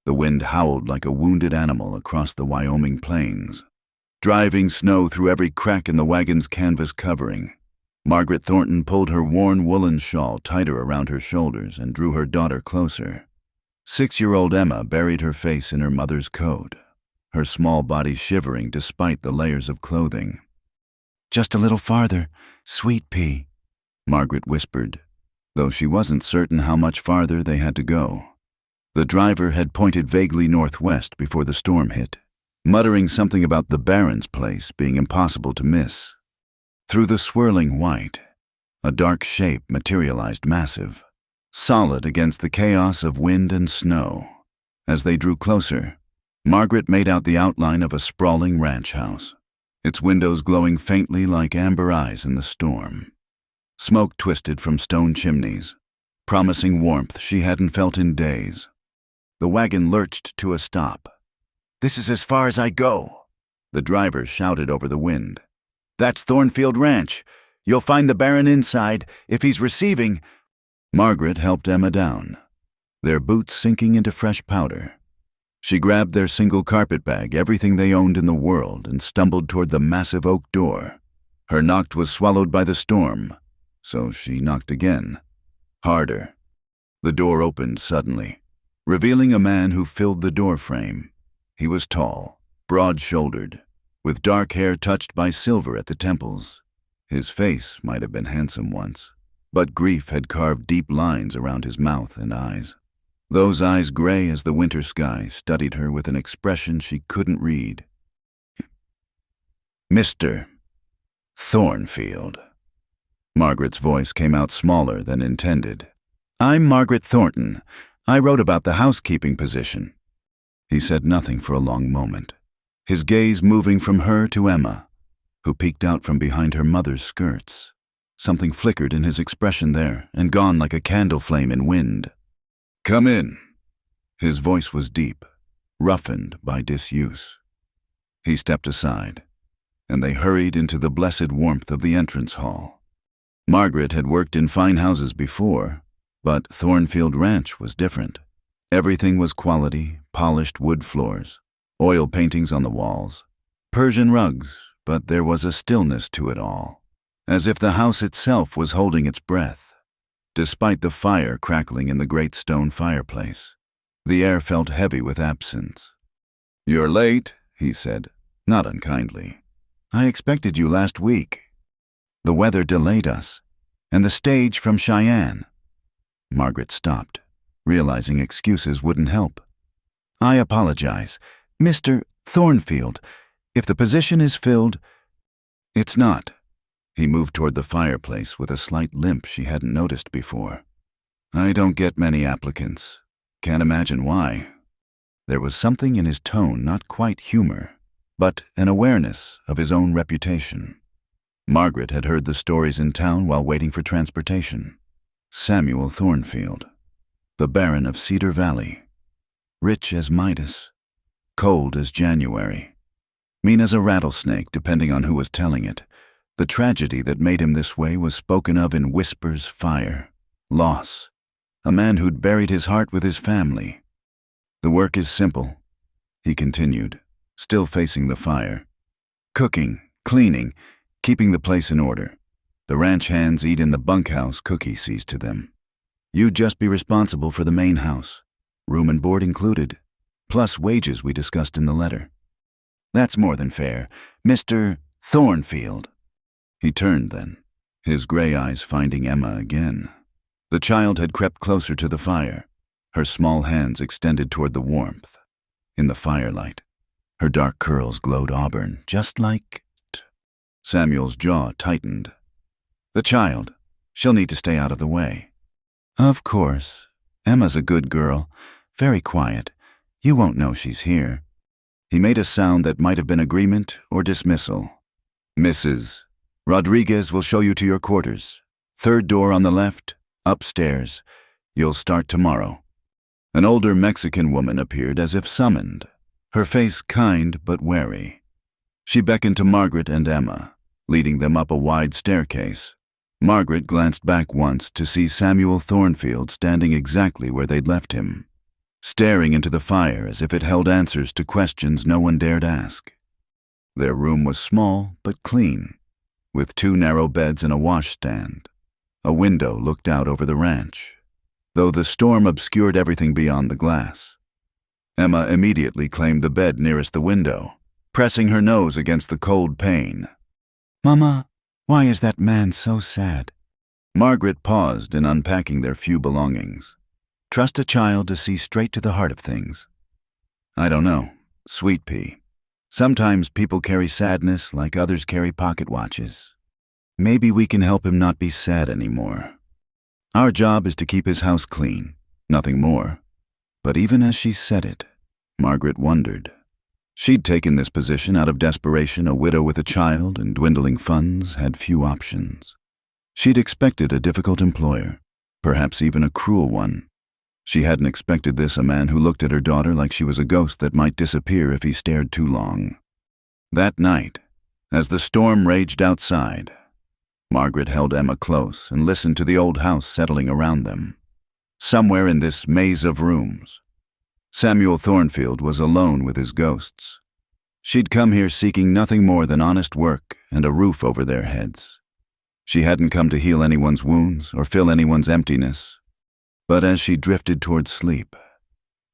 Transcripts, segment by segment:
The wind howled like a wounded animal across the Wyoming plains, driving snow through every crack in the wagon's canvas covering. Margaret Thornton pulled her worn woolen shawl tighter around her shoulders and drew her daughter closer. 6-year-old Emma buried her face in her mother's coat, her small body shivering despite the layers of clothing. "Just a little farther, sweet pea," Margaret whispered, though she wasn't certain how much farther they had to go. The driver had pointed vaguely northwest before the storm hit, muttering something about the Baron's place being impossible to miss. Through the swirling white, a dark shape materialized massive, solid against the chaos of wind and snow. As they drew closer, Margaret made out the outline of a sprawling ranch house, its windows glowing faintly like amber eyes in the storm. Smoke twisted from stone chimneys, promising warmth she hadn't felt in days. The wagon lurched to a stop. "This is as far as I go," the driver shouted over the wind. "That's Thornfield Ranch. You'll find the Baron inside. If he's receiving—" Margaret helped Emma down, their boots sinking into fresh powder. She grabbed their single carpet bag, everything they owned in the world, and stumbled toward the massive oak door. Her knock was swallowed by the storm, so she knocked again, harder. The door opened suddenly, revealing a man who filled the doorframe. He was tall, broad-shouldered, with dark hair touched by silver at the temples. His face might have been handsome once, but grief had carved deep lines around his mouth and eyes. Those eyes, gray as the winter sky, studied her with an expression she couldn't read. "Mr. Thornfield." Margaret's voice came out smaller than intended. "I'm Margaret Thornton. I wrote about the housekeeping position." He said nothing for a long moment, his gaze moving from her to Emma, who peeked out from behind her mother's skirts. Something flickered in his expression there and gone like a candle flame in wind. "Come in." His voice was deep, roughened by disuse. He stepped aside, and they hurried into the blessed warmth of the entrance hall. Margaret had worked in fine houses before, but Thornfield Ranch was different. Everything was quality, polished wood floors, oil paintings on the walls, Persian rugs, but there was a stillness to it all, as if the house itself was holding its breath. Despite the fire crackling in the great stone fireplace, the air felt heavy with absence. "You're late," he said, not unkindly. "I expected you last week. The weather delayed us, and the stage from Cheyenne." Margaret stopped, realizing excuses wouldn't help. "I apologize. Mr. Thornfield, if the position is filled—" "It's not." He moved toward the fireplace with a slight limp she hadn't noticed before. "I don't get many applicants. Can't imagine why." There was something in his tone, not quite humor, but an awareness of his own reputation. Margaret had heard the stories in town while waiting for transportation. Samuel Thornfield, the Baron of Cedar Valley, rich as Midas, cold as January, mean as a rattlesnake depending on who was telling it. The tragedy that made him this way was spoken of in whispers, fire, loss. A man who'd buried his heart with his family. "The work is simple," he continued, still facing the fire. "Cooking, cleaning, keeping the place in order. The ranch hands eat in the bunkhouse Cookie sees to them. You'd just be responsible for the main house, room and board included, plus wages we discussed in the letter." "That's more than fair, Mr. Thornfield." He turned then, his gray eyes finding Emma again. The child had crept closer to the fire, her small hands extended toward the warmth. In the firelight, her dark curls glowed auburn, just like... Samuel's jaw tightened. "The child. She'll need to stay out of the way." "Of course. Emma's a good girl, very quiet. You won't know she's here." He made a sound that might have been agreement or dismissal. "Mrs. Rodriguez will show you to your quarters. 3rd door on the left, upstairs. You'll start tomorrow." An older Mexican woman appeared as if summoned, her face kind but wary. She beckoned to Margaret and Emma, leading them up a wide staircase. Margaret glanced back once to see Samuel Thornfield standing exactly where they'd left him, staring into the fire as if it held answers to questions no one dared ask. Their room was small but clean, with 2 narrow beds and a washstand. A window looked out over the ranch, though the storm obscured everything beyond the glass. Emma immediately claimed the bed nearest the window, pressing her nose against the cold pane. "Mama, why is that man so sad?" Margaret paused in unpacking their few belongings. Trust a child to see straight to the heart of things. "I don't know, sweet pea. Sometimes people carry sadness like others carry pocket watches. Maybe we can help him not be sad anymore. Our job is to keep his house clean, nothing more." But even as she said it, Margaret wondered. She'd taken this position out of desperation. A widow with a child and dwindling funds had few options. She'd expected a difficult employer, perhaps even a cruel one. She hadn't expected this, a man who looked at her daughter like she was a ghost that might disappear if he stared too long. That night, as the storm raged outside, Margaret held Emma close and listened to the old house settling around them. Somewhere in this maze of rooms, Samuel Thornfield was alone with his ghosts. She'd come here seeking nothing more than honest work and a roof over their heads. She hadn't come to heal anyone's wounds or fill anyone's emptiness. But as she drifted toward sleep,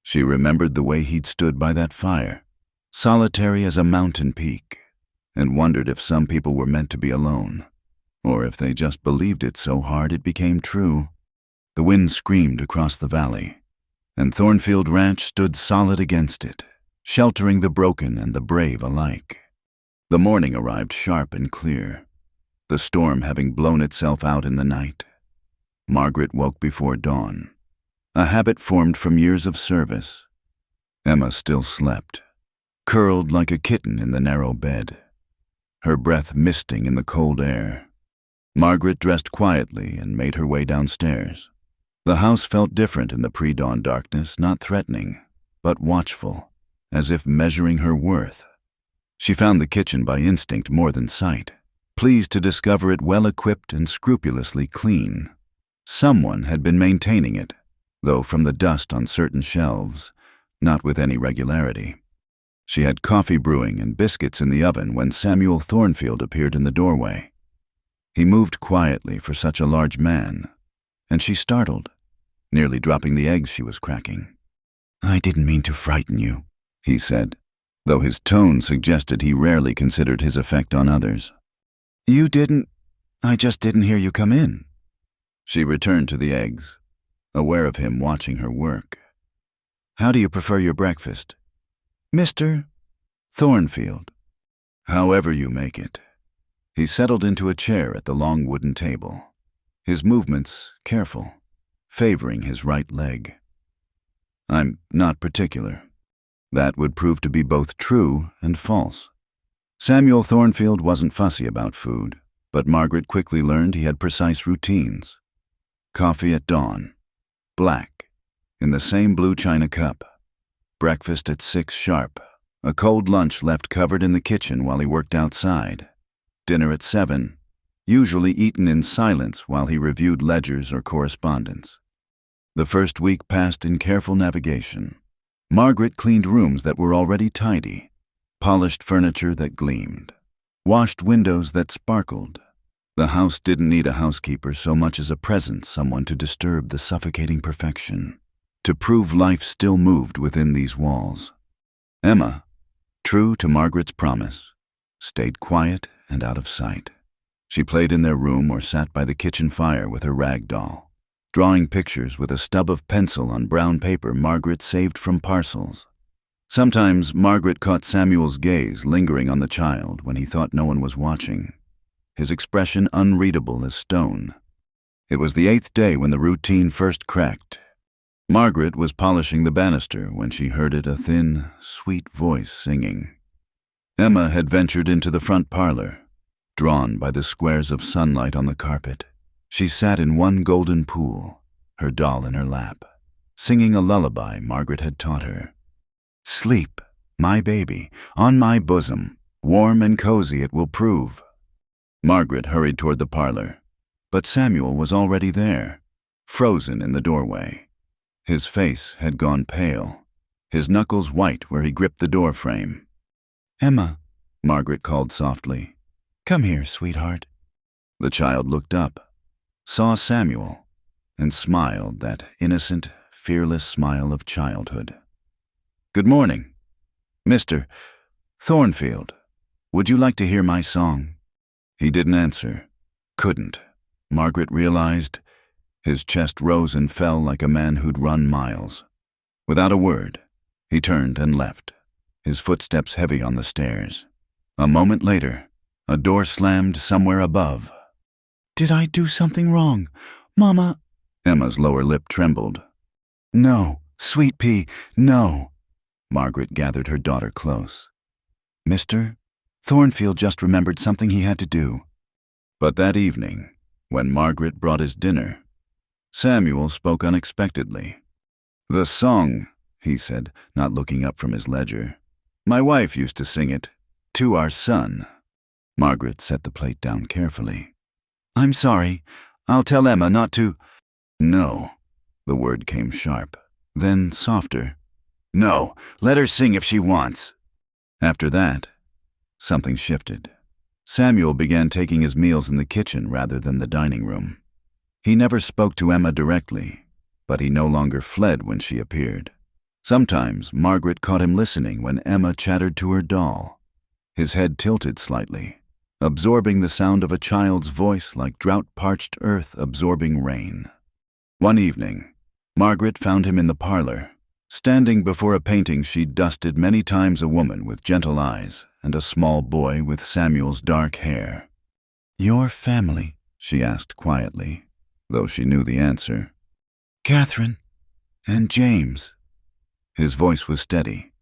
she remembered the way he'd stood by that fire, solitary as a mountain peak, and wondered if some people were meant to be alone, or if they just believed it so hard it became true. The wind screamed across the valley, and Thornfield Ranch stood solid against it, sheltering the broken and the brave alike. The morning arrived sharp and clear, the storm having blown itself out in the night. Margaret woke before dawn, a habit formed from years of service. Emma still slept, curled like a kitten in the narrow bed, her breath misting in the cold air. Margaret dressed quietly and made her way downstairs. The house felt different in the pre-dawn darkness, not threatening, but watchful, as if measuring her worth. She found the kitchen by instinct more than sight, pleased to discover it well-equipped and scrupulously clean. Someone had been maintaining it, though from the dust on certain shelves, not with any regularity. She had coffee brewing and biscuits in the oven when Samuel Thornfield appeared in the doorway. He moved quietly for such a large man, and she startled, nearly dropping the eggs she was cracking. "I didn't mean to frighten you," he said, though his tone suggested he rarely considered his effect on others. "You didn't? I just didn't hear you come in." She returned to the eggs, aware of him watching her work. "How do you prefer your breakfast?" "Mr. Thornfield." "However you make it." He settled into a chair at the long wooden table, his movements careful, favoring his right leg. "I'm not particular." That would prove to be both true and false. Samuel Thornfield wasn't fussy about food, but Margaret quickly learned he had precise routines. Coffee at dawn, black, in the same blue china cup. Breakfast at 6 sharp, a cold lunch left covered in the kitchen while he worked outside. Dinner at 7, usually eaten in silence while he reviewed ledgers or correspondence. The first week passed in careful navigation. Margaret cleaned rooms that were already tidy, polished furniture that gleamed, washed windows that sparkled. The house didn't need a housekeeper so much as a presence, someone to disturb the suffocating perfection, to prove life still moved within these walls. Emma, true to Margaret's promise, stayed quiet and out of sight. She played in their room or sat by the kitchen fire with her rag doll, drawing pictures with a stub of pencil on brown paper Margaret saved from parcels. Sometimes Margaret caught Samuel's gaze lingering on the child when he thought no one was watching, his expression unreadable as stone. It was the 8th day when the routine first cracked. Margaret was polishing the banister when she heard it, a thin, sweet voice singing. Emma had ventured into the front parlor. Drawn by the squares of sunlight on the carpet, she sat in one golden pool, her doll in her lap, singing a lullaby Margaret had taught her. "Sleep, my baby, on my bosom, warm and cozy it will prove." Margaret hurried toward the parlor, but Samuel was already there, frozen in the doorway. His face had gone pale, his knuckles white where he gripped the door frame. "Emma," Margaret called softly. "Come here, sweetheart." The child looked up, saw Samuel, and smiled that innocent, fearless smile of childhood. "Good morning. Mr. Thornfield, would you like to hear my song?" He didn't answer. Couldn't. Margaret realized. His chest rose and fell like a man who'd run miles. Without a word, he turned and left, his footsteps heavy on the stairs. A moment later, a door slammed somewhere above. "Did I do something wrong? Mama?" Emma's lower lip trembled. "No, sweet pea, no." Margaret gathered her daughter close. "Mr. Thornfield just remembered something he had to do." But that evening, when Margaret brought his dinner, Samuel spoke unexpectedly. "The song," he said, not looking up from his ledger. "My wife used to sing it, to our son." Margaret set the plate down carefully. "I'm sorry. I'll tell Emma not to—" "No." The word came sharp, then softer. "No, let her sing if she wants." After that, something shifted. Samuel began taking his meals in the kitchen rather than the dining room. He never spoke to Emma directly, but he no longer fled when she appeared. Sometimes Margaret caught him listening when Emma chattered to her doll. His head tilted slightly, absorbing the sound of a child's voice like drought-parched earth absorbing rain. One evening, Margaret found him in the parlor, standing before a painting she'd dusted many times, a woman with gentle eyes and a small boy with Samuel's dark hair. "Your family?" she asked quietly, though she knew the answer. "Catherine and James." His voice was steady,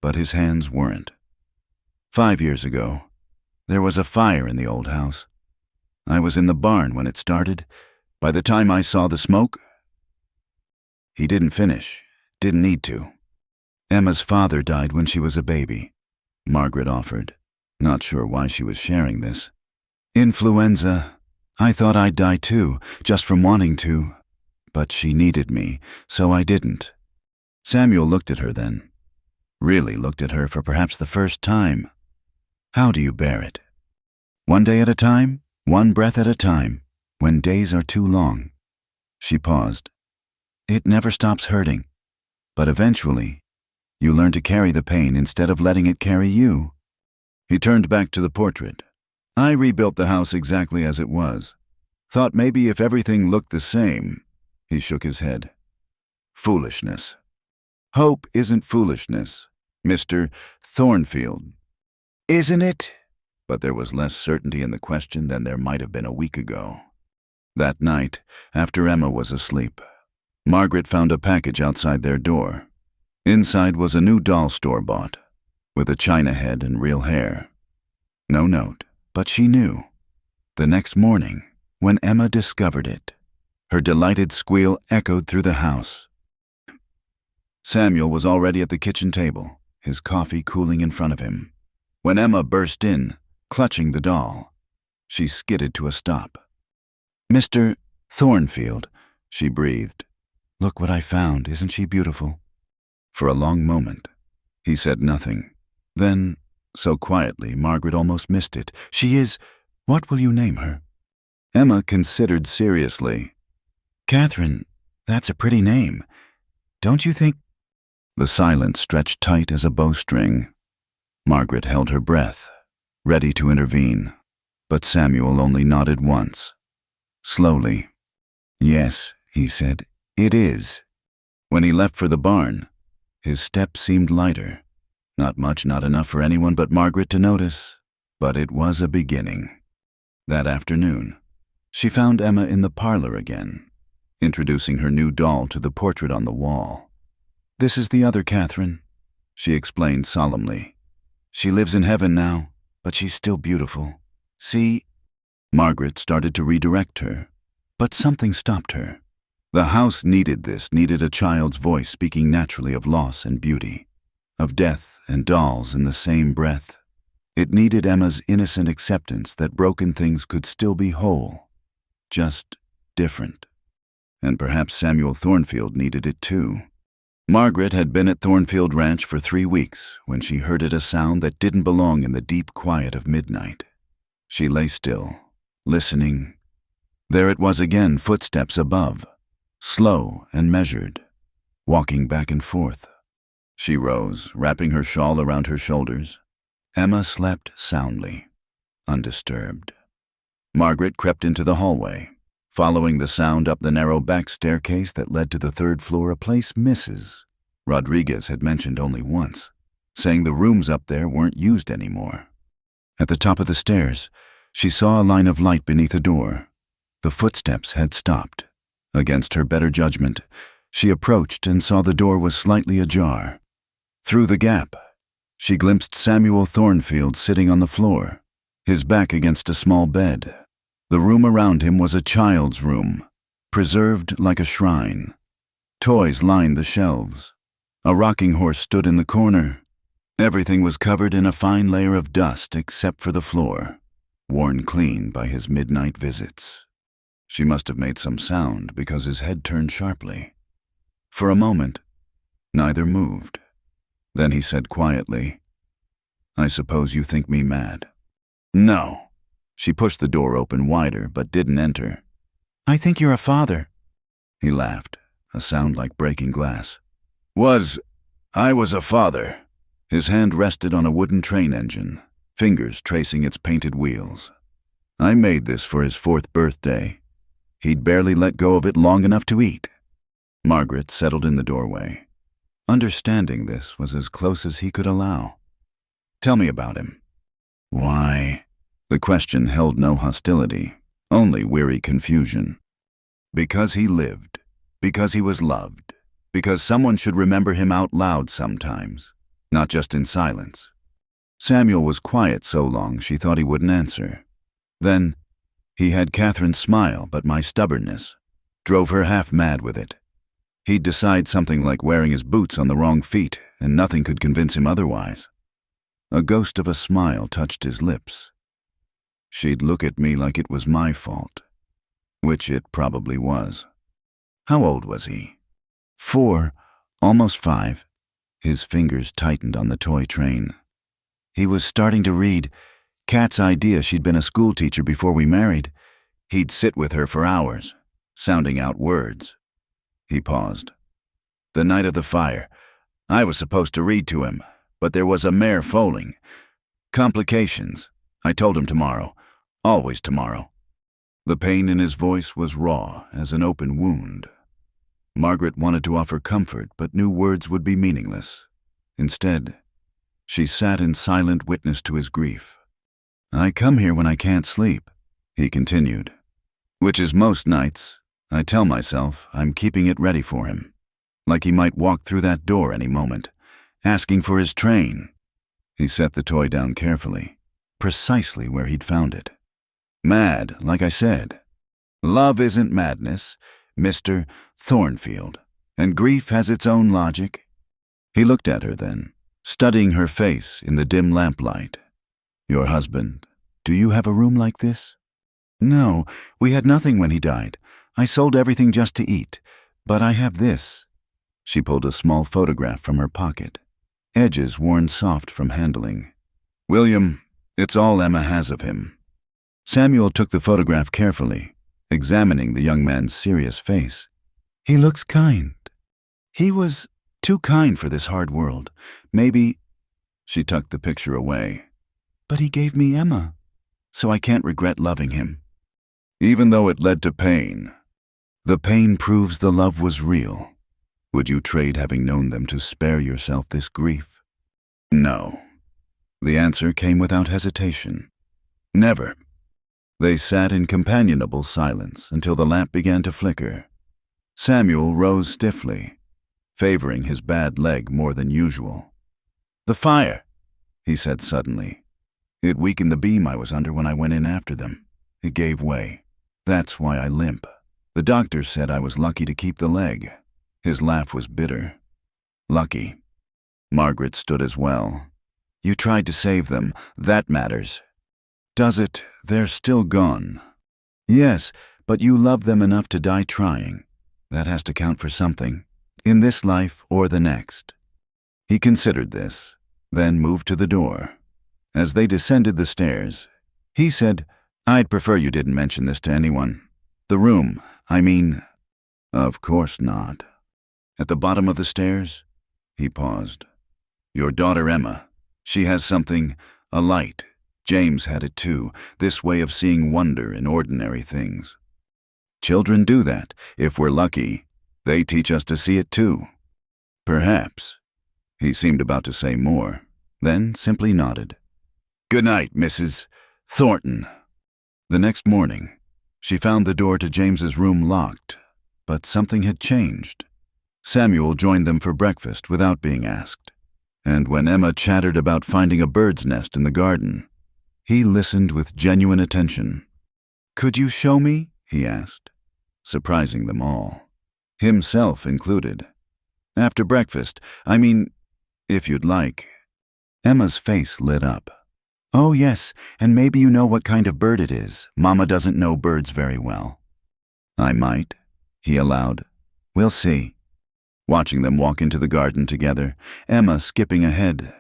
but his hands weren't. 5 years ago, there was a fire in the old house. I was in the barn when it started. By the time I saw the smoke..." He didn't finish, didn't need to. "Emma's father died when she was a baby," Margaret offered, not sure why she was sharing this. "Influenza. I thought I'd die too, just from wanting to. But she needed me, so I didn't." Samuel looked at her then. Really looked at her for perhaps the first time. "How do you bear it?" "One day at a time, one breath at a time, when days are too long." She paused. "It never stops hurting. But eventually, you learn to carry the pain instead of letting it carry you." He turned back to the portrait. "I rebuilt the house exactly as it was. Thought maybe if everything looked the same." He shook his head. "Foolishness. Hope isn't foolishness, Mr. Thornfield." "Isn't it?" But there was less certainty in the question than there might have been a week ago. That night, after Emma was asleep, Margaret found a package outside their door. Inside was a new doll store-bought, with a china head and real hair. No note, but she knew. The next morning, when Emma discovered it, her delighted squeal echoed through the house. Samuel was already at the kitchen table, his coffee cooling in front of him. When Emma burst in, clutching the doll, she skidded to a stop. "Mr. Thornfield," she breathed. "Look what I found. Isn't she beautiful?" For a long moment, he said nothing. Then, so quietly, Margaret almost missed it. "She is... What will you name her?" Emma considered seriously. "Catherine, that's a pretty name. Don't you think—" The silence stretched tight as a bowstring. Margaret held her breath, ready to intervene, but Samuel only nodded once. Slowly. "Yes," he said, "it is." When he left for the barn, his step seemed lighter. Not much, not enough for anyone but Margaret to notice, but it was a beginning. That afternoon, she found Emma in the parlor again, introducing her new doll to the portrait on the wall. "This is the other Catherine," she explained solemnly. "She lives in heaven now, but she's still beautiful. See?" Margaret started to redirect her, but something stopped her. The house needed this, needed a child's voice speaking naturally of loss and beauty, of death and dolls in the same breath. It needed Emma's innocent acceptance that broken things could still be whole, just different. and perhaps Samuel Thornfield needed it too. Margaret had been at Thornfield Ranch for 3 weeks when she heard a sound that didn't belong in the deep quiet of midnight. She lay still, listening. There it was again, footsteps above, slow and measured, walking back and forth. She rose, wrapping her shawl around her shoulders. Emma slept soundly, undisturbed. Margaret crept into the hallway, following the sound up the narrow back staircase that led to the 3rd floor, a place Mrs. Rodriguez had mentioned only once, saying the rooms up there weren't used anymore. At the top of the stairs, she saw a line of light beneath a door. The footsteps had stopped. Against her better judgment, she approached and saw the door was slightly ajar. Through the gap, she glimpsed Samuel Thornfield sitting on the floor, his back against a small bed. The room around him was a child's room, preserved like a shrine. Toys lined the shelves. A rocking horse stood in the corner. Everything was covered in a fine layer of dust except for the floor, worn clean by his midnight visits. She must have made some sound because his head turned sharply. For a moment, neither moved. Then he said quietly, "I suppose you think me mad." "No." She pushed the door open wider but didn't enter. "I think you're a father." He laughed, a sound like breaking glass. I was a father." His hand rested on a wooden train engine, fingers tracing its painted wheels. "I made this for his 4th birthday. He'd barely let go of it long enough to eat." Margaret settled in the doorway. Understanding this was as close as he could allow. "Tell me about him." "Why?" The question held no hostility, only weary confusion. "Because he lived. Because he was loved. Because someone should remember him out loud sometimes, not just in silence." Samuel was quiet so long she thought he wouldn't answer. Then, he had Catherine's smile, but my stubbornness drove her half mad with it. He'd decide something like wearing his boots on the wrong feet, and nothing could convince him otherwise. A ghost of a smile touched his lips. She'd look at me like it was my fault, which it probably was. How old was he? 4, almost 5. His fingers tightened on the toy train. He was starting to read. Kat's idea she'd been a schoolteacher before we married. He'd sit with her for hours, sounding out words. He paused. "The night of the fire, I was supposed to read to him, but there was a mare foaling. Complications. I told him tomorrow. Always tomorrow." The pain in his voice was raw as an open wound. Margaret wanted to offer comfort, but knew words would be meaningless. Instead, she sat in silent witness to his grief. "I come here when I can't sleep," he continued, "which is most nights. I tell myself I'm keeping it ready for him, like he might walk through that door any moment, asking for his train." He set the toy down carefully, precisely where he'd found it. "Mad, like I said. Love isn't madness, Mr. Thornfield, and grief has its own logic." He looked at her then, studying her face in the dim lamplight. "Your husband, do you have a room like this?" "No, we had nothing when he died. I sold everything just to eat, but I have this." She pulled a small photograph from her pocket, edges worn soft from handling. "William, it's all Emma has of him." Samuel took the photograph carefully, examining the young man's serious face. "He looks kind. He was too kind for this hard world. Maybe—" She tucked the picture away. "But he gave me Emma, so I can't regret loving him." "Even though it led to pain, the pain proves the love was real. Would you trade having known them to spare yourself this grief?" "No." The answer came without hesitation. "Never." They sat in companionable silence until the lamp began to flicker. Samuel rose stiffly, favoring his bad leg more than usual. "The fire," he said suddenly. "It weakened the beam I was under when I went in after them. It gave way. That's why I limp. The doctor said I was lucky to keep the leg." His laugh was bitter. "Lucky." Margaret stood as well. "You tried to save them. That matters." "Does it? They're still gone." "Yes, but you love them enough to die trying. That has to count for something, in this life or the next. He considered this, then moved to the door. As they descended the stairs, he said, "I'd prefer you didn't mention this to anyone. The room, I mean—" "Of course not." "At the bottom of the stairs?" He paused. "Your daughter Emma, she has something, a light. James had it too, this way of seeing wonder in ordinary things. Children do that. If we're lucky, they teach us to see it too." "Perhaps." He seemed about to say more, then simply nodded. "Good night, Mrs. Thornton." The next morning, she found the door to James's room locked, but something had changed. Samuel joined them for breakfast without being asked, and when Emma chattered about finding a bird's nest in the garden, he listened with genuine attention. "Could you show me?" he asked, surprising them all, himself included. "After breakfast, I mean, if you'd like." Emma's face lit up. "Oh yes, and maybe you know what kind of bird it is. Mama doesn't know birds very well." "I might," he allowed. "We'll see." Watching them walk into the garden together, Emma skipping ahead,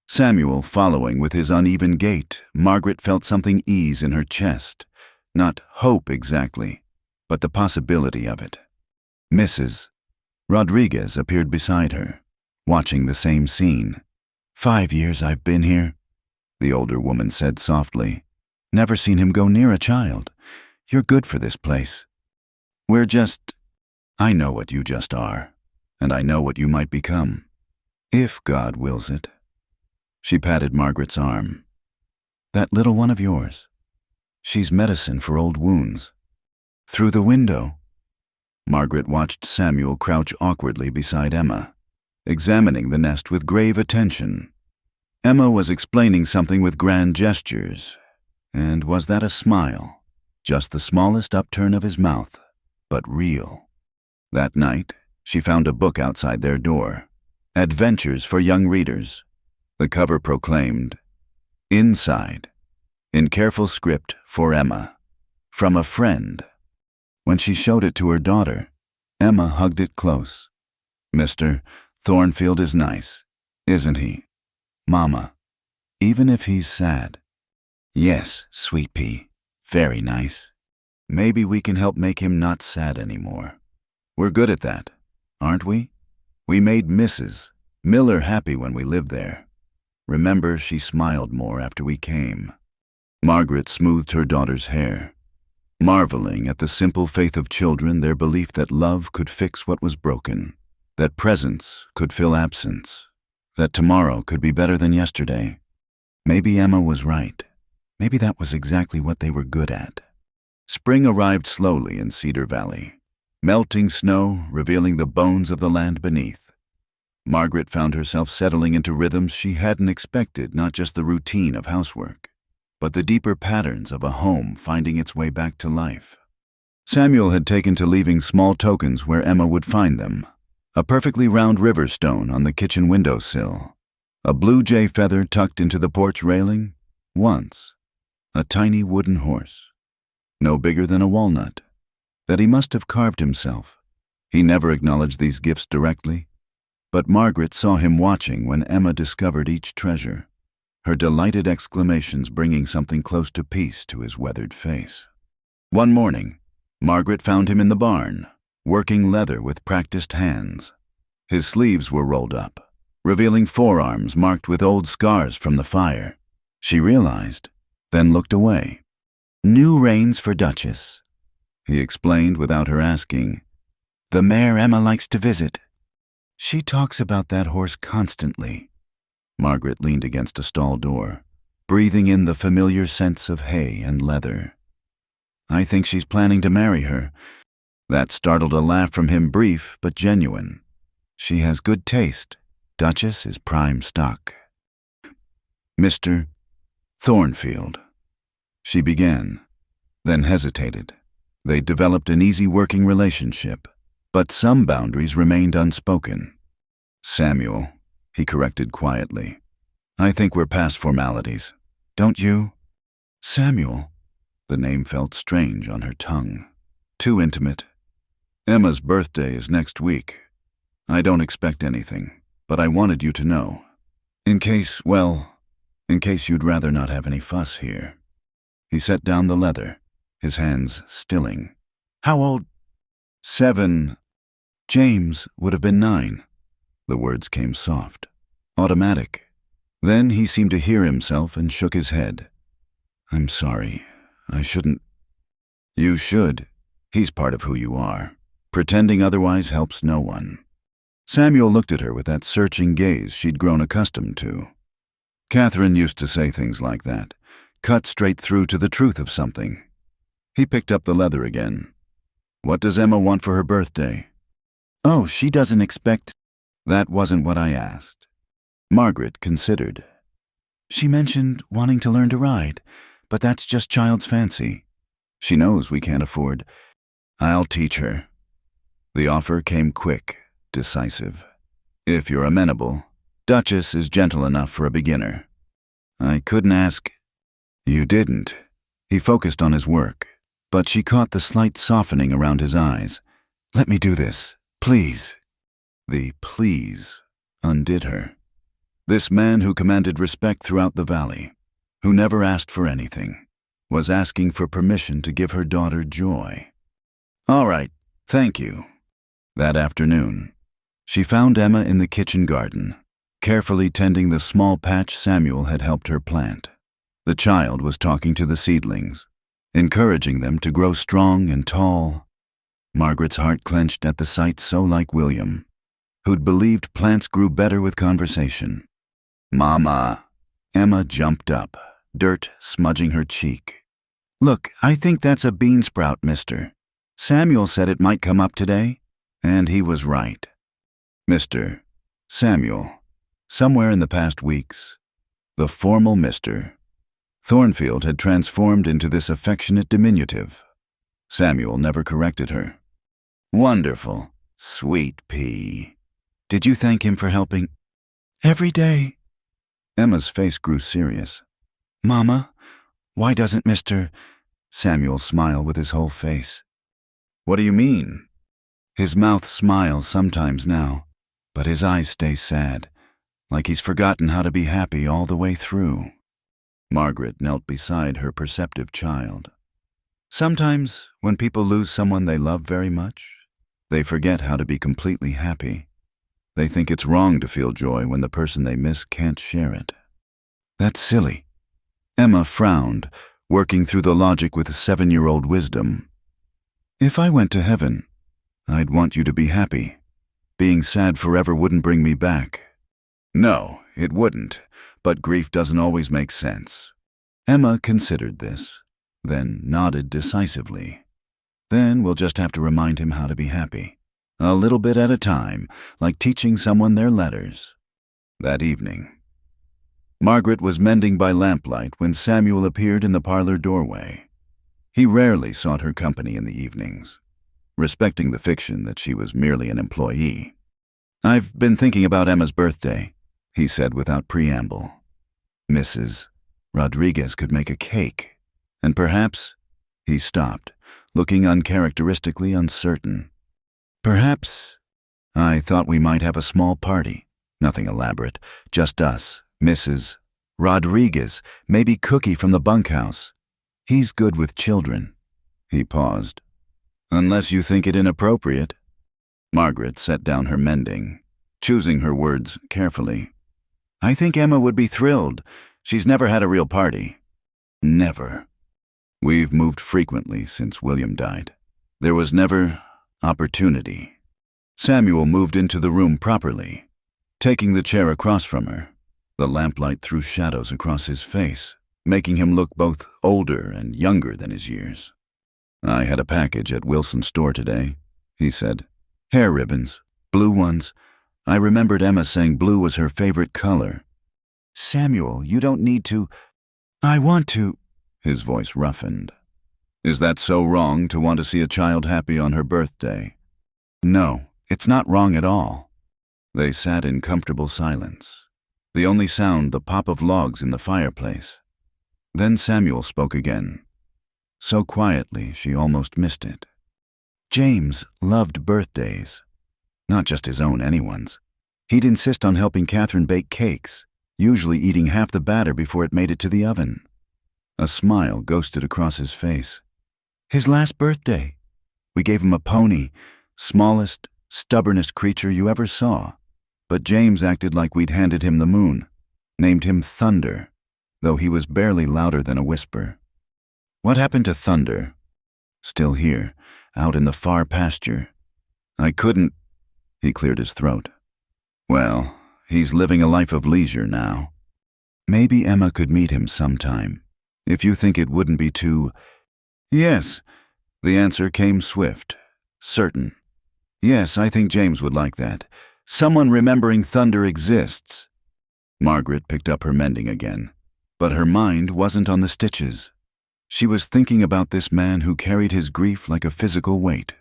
Samuel following with his uneven gait, Margaret felt something ease in her chest. Not hope exactly, but the possibility of it. Mrs. Rodriguez appeared beside her, watching the same scene. "5 years I've been here," the older woman said softly. "Never seen him go near a child. You're good for this place. We're just— I know what you just are, and I know what you might become, if God wills it." She patted Margaret's arm. "That little one of yours, she's medicine for old wounds." Through the window, Margaret watched Samuel crouch awkwardly beside Emma, examining the nest with grave attention. Emma was explaining something with grand gestures, and was that a smile? Just the smallest upturn of his mouth, but real. That night, she found a book outside their door, Adventures for Young Readers. The cover proclaimed, "Inside," in careful script for Emma, from a friend. When she showed it to her daughter, Emma hugged it close. "Mr. Thornfield is nice, isn't he, Mama? Even if he's sad." "Yes, sweet pea, very nice. Maybe we can help make him not sad anymore. We're good at that, aren't we? We made Mrs. Miller happy when we lived there. Remember, she smiled more after we came." Margaret smoothed her daughter's hair, marveling at the simple faith of children, their belief that love could fix what was broken, that presence could fill absence, that tomorrow could be better than yesterday. Maybe Emma was right. Maybe that was exactly what they were good at. Spring arrived slowly in Cedar Valley, melting snow revealing the bones of the land beneath. Margaret found herself settling into rhythms she hadn't expected, not just the routine of housework, but the deeper patterns of a home finding its way back to life. Samuel had taken to leaving small tokens where Emma would find them. A perfectly round river stone on the kitchen windowsill, a blue jay feather tucked into the porch railing, once a tiny wooden horse, no bigger than a walnut, that he must have carved himself. He never acknowledged these gifts directly, but Margaret saw him watching when Emma discovered each treasure, her delighted exclamations bringing something close to peace to his weathered face. One morning, Margaret found him in the barn, working leather with practiced hands. His sleeves were rolled up, revealing forearms marked with old scars from the fire. She realized, then looked away. "New reins for Duchess," he explained without her asking. "The mare Emma likes to visit. She talks about that horse constantly." Margaret leaned against a stall door, breathing in the familiar scents of hay and leather. "I think she's planning to marry her." That startled a laugh from him, brief but genuine. "She has good taste. Duchess is prime stock." "Mr. Thornfield," she began, then hesitated. They developed an easy working relationship, but some boundaries remained unspoken. "Samuel," he corrected quietly. "I think we're past formalities. Don't you?" "Samuel?" The name felt strange on her tongue. Too intimate. Emma's birthday is next week. I don't expect anything, but I wanted you to know. In case you'd rather not have any fuss here. He set down the leather, his hands stilling. How old? 7. James would have been 9. The words came soft, automatic. Then he seemed to hear himself and shook his head. I'm sorry. I shouldn't. You should. He's part of who you are. Pretending otherwise helps no one. Samuel looked at her with that searching gaze she'd grown accustomed to. Catherine used to say things like that, cut straight through to the truth of something. He picked up the leather again. What does Emma want for her birthday? Oh, she doesn't expect. That wasn't what I asked. Margaret considered. She mentioned wanting to learn to ride, but that's just child's fancy. She knows we can't afford. I'll teach her. The offer came quick, decisive. If you're amenable, Duchess is gentle enough for a beginner. I couldn't ask. You didn't. He focused on his work, but she caught the slight softening around his eyes. Let me do this, please. The please undid her. This man who commanded respect throughout the valley, who never asked for anything, was asking for permission to give her daughter joy. All right, thank you. That afternoon, she found Emma in the kitchen garden, carefully tending the small patch Samuel had helped her plant. The child was talking to the seedlings, encouraging them to grow strong and tall. Margaret's heart clenched at the sight so like William, who'd believed plants grew better with conversation. Mama. Emma jumped up, dirt smudging her cheek. Look, I think that's a bean sprout, mister. Samuel said it might come up today, and he was right. Mr. Samuel. Somewhere in the past weeks, the formal Mr. Thornfield had transformed into this affectionate diminutive. Samuel never corrected her. Wonderful, sweet pea. Did you thank him for helping? Every day. Emma's face grew serious. Mama, why doesn't Mr. Samuel smile with his whole face? What do you mean? His mouth smiles sometimes now, but his eyes stay sad, like he's forgotten how to be happy all the way through. Margaret knelt beside her perceptive child. Sometimes, when people lose someone they love very much, they forget how to be completely happy. They think it's wrong to feel joy when the person they miss can't share it. That's silly. Emma frowned, working through the logic with 7-year-old wisdom. If I went to heaven, I'd want you to be happy. Being sad forever wouldn't bring me back. No, it wouldn't, but grief doesn't always make sense. Emma considered this, then nodded decisively. Then we'll just have to remind him how to be happy. A little bit at a time, like teaching someone their letters. That evening, Margaret was mending by lamplight when Samuel appeared in the parlor doorway. He rarely sought her company in the evenings, respecting the fiction that she was merely an employee. I've been thinking about Emma's birthday, he said without preamble. Mrs. Rodriguez could make a cake, and perhaps, he stopped, looking uncharacteristically uncertain. Perhaps, I thought we might have a small party, nothing elaborate, just us, Mrs. Rodriguez, maybe Cookie from the bunkhouse. He's good with children. He paused. Unless you think it inappropriate. Margaret set down her mending, choosing her words carefully. I think Emma would be thrilled. She's never had a real party. Never. We've moved frequently since William died. There was never opportunity. Samuel moved into the room properly, taking the chair across from her. The lamplight threw shadows across his face, making him look both older and younger than his years. I had a package at Wilson's store today, he said. Hair ribbons, blue ones. I remembered Emma saying blue was her favorite color. Samuel, you don't need to. I want to. His voice roughened. Is that so wrong to want to see a child happy on her birthday? No, it's not wrong at all. They sat in comfortable silence, the only sound the pop of logs in the fireplace. Then Samuel spoke again, so quietly she almost missed it. James loved birthdays. Not just his own, anyone's. He'd insist on helping Catherine bake cakes, usually eating half the batter before it made it to the oven. A smile ghosted across his face. His last birthday. We gave him a pony, smallest, stubbornest creature you ever saw. But James acted like we'd handed him the moon, named him Thunder, though he was barely louder than a whisper. What happened to Thunder? Still here, out in the far pasture. I couldn't. He cleared his throat. Well, he's living a life of leisure now. Maybe Emma could meet him sometime, if you think it wouldn't be too... Yes, the answer came swift, certain. Yes, I think James would like that. Someone remembering Thunder exists. Margaret picked up her mending again, but her mind wasn't on the stitches. She was thinking about this man who carried his grief like a physical weight,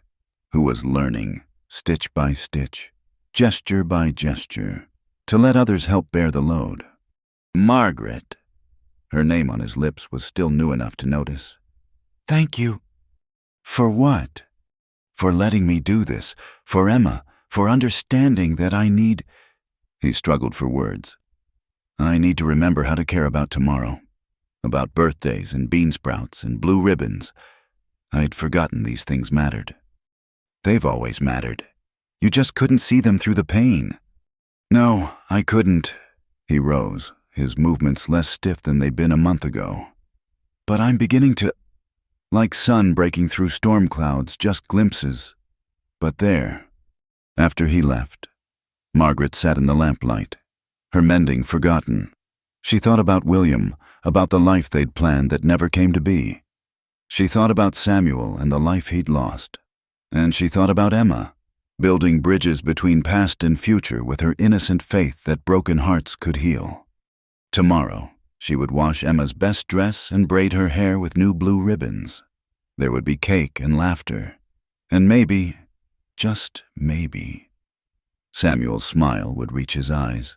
who was learning, stitch by stitch, gesture by gesture, to let others help bear the load. Margaret. Her name on his lips was still new enough to notice. Thank you. For what? For letting me do this, for Emma, for understanding that I need... He struggled for words. I need to remember how to care about tomorrow, about birthdays and bean sprouts and blue ribbons. I'd forgotten these things mattered. They've always mattered. You just couldn't see them through the pain. No, I couldn't. He rose, his movements less stiff than they'd been a month ago. But I'm beginning to... Like sun breaking through storm clouds, just glimpses. But there. After he left, Margaret sat in the lamplight, her mending forgotten. She thought about William, about the life they'd planned that never came to be. She thought about Samuel and the life he'd lost. And she thought about Emma, building bridges between past and future with her innocent faith that broken hearts could heal. Tomorrow, she would wash Emma's best dress and braid her hair with new blue ribbons. There would be cake and laughter. And maybe, just maybe, Samuel's smile would reach his eyes.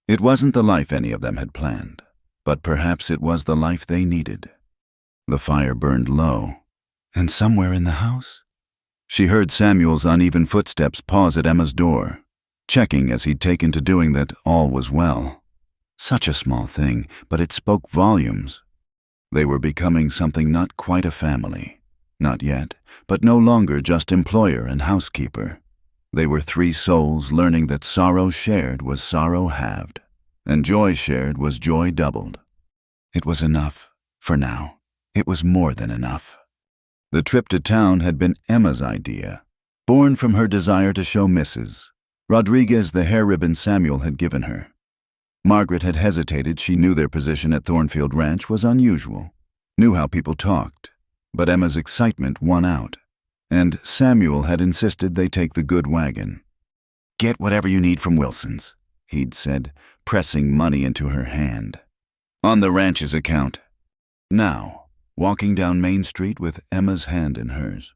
It wasn't the life any of them had planned, but perhaps it was the life they needed. The fire burned low, and somewhere in the house, she heard Samuel's uneven footsteps pause at Emma's door, checking as he'd taken to doing that all was well. Such a small thing, but it spoke volumes. They were becoming something not quite a family. Not yet, but no longer just employer and housekeeper. They were three souls learning that sorrow shared was sorrow halved, and joy shared was joy doubled. It was enough, for now. It was more than enough. The trip to town had been Emma's idea, born from her desire to show Mrs. Rodriguez the hair ribbon Samuel had given her. Margaret had hesitated. She knew their position at Thornfield Ranch was unusual, knew how people talked, but Emma's excitement won out, and Samuel had insisted they take the good wagon. Get whatever you need from Wilson's, he'd said, pressing money into her hand. On the ranch's account. Now, walking down Main Street with Emma's hand in hers,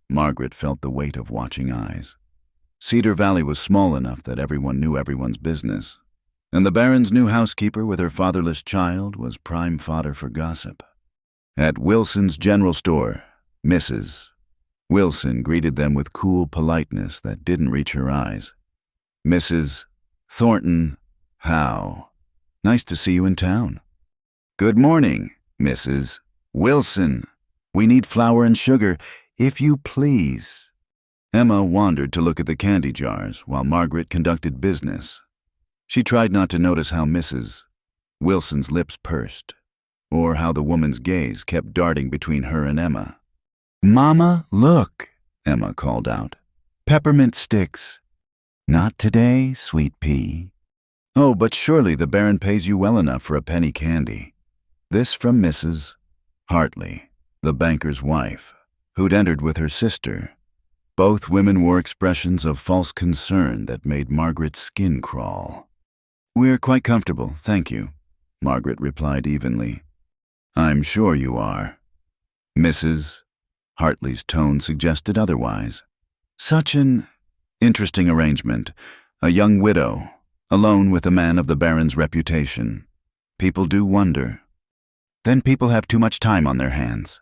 Margaret felt the weight of watching eyes. Cedar Valley was small enough that everyone knew everyone's business, and the Baron's new housekeeper with her fatherless child was prime fodder for gossip. At Wilson's General Store, Mrs. Wilson greeted them with cool politeness that didn't reach her eyes. Mrs. Thornton, how? Nice to see you in town. Good morning, Mrs. Wilson. We need flour and sugar, if you please. Emma wandered to look at the candy jars while Margaret conducted business. She tried not to notice how Mrs. Wilson's lips pursed, or how the woman's gaze kept darting between her and Emma. Mama, look, Emma called out. Peppermint sticks. Not today, sweet pea. Oh, but surely the Baron pays you well enough for a penny candy. This from Mrs. Hartley, the banker's wife, who'd entered with her sister. Both women wore expressions of false concern that made Margaret's skin crawl. We're quite comfortable, thank you, Margaret replied evenly. I'm sure you are. Mrs. Hartley's tone suggested otherwise. Such an interesting arrangement. A young widow, alone with a man of the Baron's reputation. People do wonder. Then people have too much time on their hands.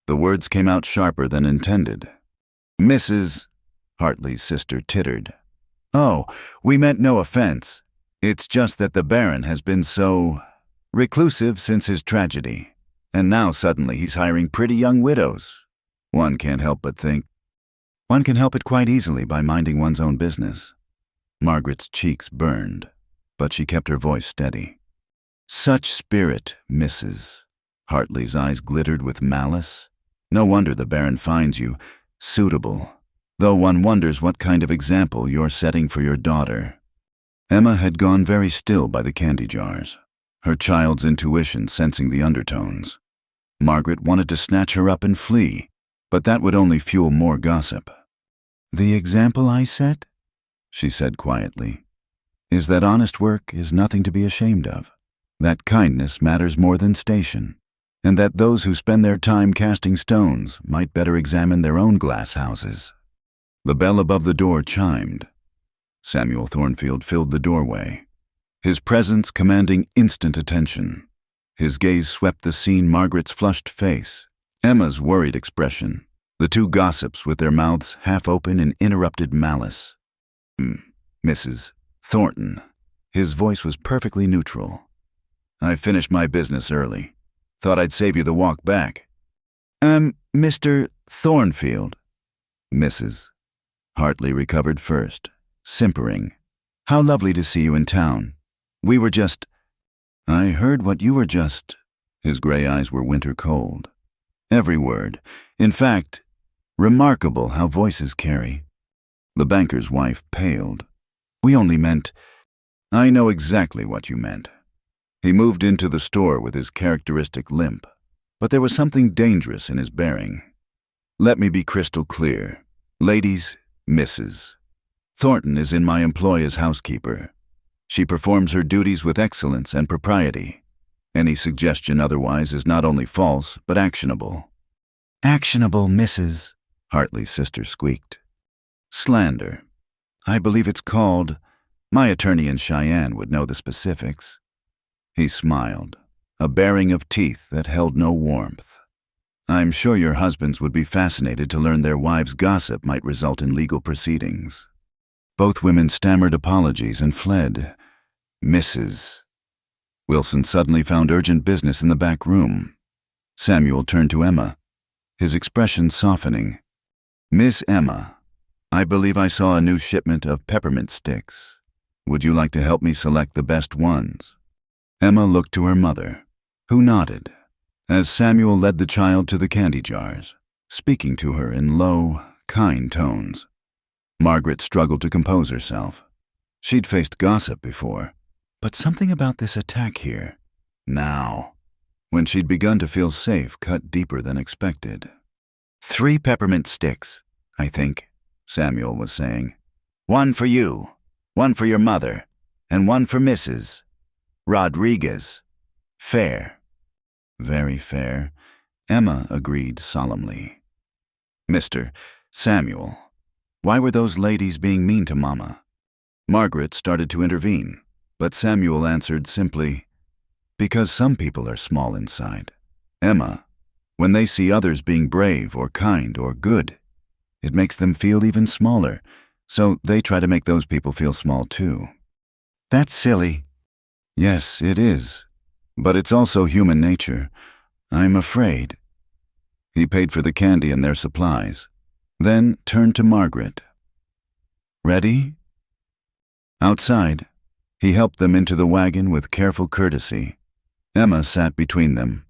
The words came out sharper than intended. Mrs. Hartley's sister tittered. Oh, we meant no offense. It's just that the Baron has been so reclusive since his tragedy, and now suddenly he's hiring pretty young widows. One can't help but think. One can help it quite easily by minding one's own business. Margaret's cheeks burned, but she kept her voice steady. Such spirit, Mrs. Hartley's eyes glittered with malice. No wonder the Baron finds you suitable, though one wonders what kind of example you're setting for your daughter. Emma had gone very still by the candy jars, her child's intuition sensing the undertones. Margaret wanted to snatch her up and flee, but that would only fuel more gossip. The example I set, she said quietly, is that honest work is nothing to be ashamed of, that kindness matters more than station, and that those who spend their time casting stones might better examine their own glass houses. The bell above the door chimed. Samuel Thornfield filled the doorway, his presence commanding instant attention. His gaze swept the scene, Margaret's flushed face, Emma's worried expression, the two gossips with their mouths half open in interrupted malice. Mrs. Thornton. His voice was perfectly neutral. I finished my business early. Thought I'd save you the walk back. Mr. Thornfield. Mrs. Hartley recovered first, simpering. How lovely to see you in town. We were just... I heard what you were just... His gray eyes were winter cold. Every word. In fact, remarkable how voices carry. The banker's wife paled. We only meant... I know exactly what you meant. He moved into the store with his characteristic limp, but there was something dangerous in his bearing. Let me be crystal clear. Ladies, Mrs. Thornton is in my employ as housekeeper. She performs her duties with excellence and propriety. Any suggestion otherwise is not only false, but actionable. Actionable, Mrs. Hartley's sister squeaked. Slander. I believe it's called... My attorney in Cheyenne would know the specifics. He smiled, a baring of teeth that held no warmth. I'm sure your husbands would be fascinated to learn their wives' gossip might result in legal proceedings. Both women stammered apologies and fled. Mrs. Wilson suddenly found urgent business in the back room. Samuel turned to Emma, his expression softening. Miss Emma, I believe I saw a new shipment of peppermint sticks. Would you like to help me select the best ones? Emma looked to her mother, who nodded, as Samuel led the child to the candy jars, speaking to her in low, kind tones. Margaret struggled to compose herself. She'd faced gossip before, but something about this attack here, now, when she'd begun to feel safe, cut deeper than expected. 3 peppermint sticks, I think, Samuel was saying. 1 for you, 1 for your mother, and 1 for Mrs. Rodriguez. Fair. Very fair, Emma agreed solemnly. Mr. Samuel, why were those ladies being mean to Mama? Margaret started to intervene, but Samuel answered simply, because some people are small inside. Emma, when they see others being brave or kind or good, it makes them feel even smaller, so they try to make those people feel small too. That's silly. Yes, it is. But it's also human nature. I'm afraid. He paid for the candy and their supplies, then turned to Margaret. Ready? Outside, he helped them into the wagon with careful courtesy. Emma sat between them,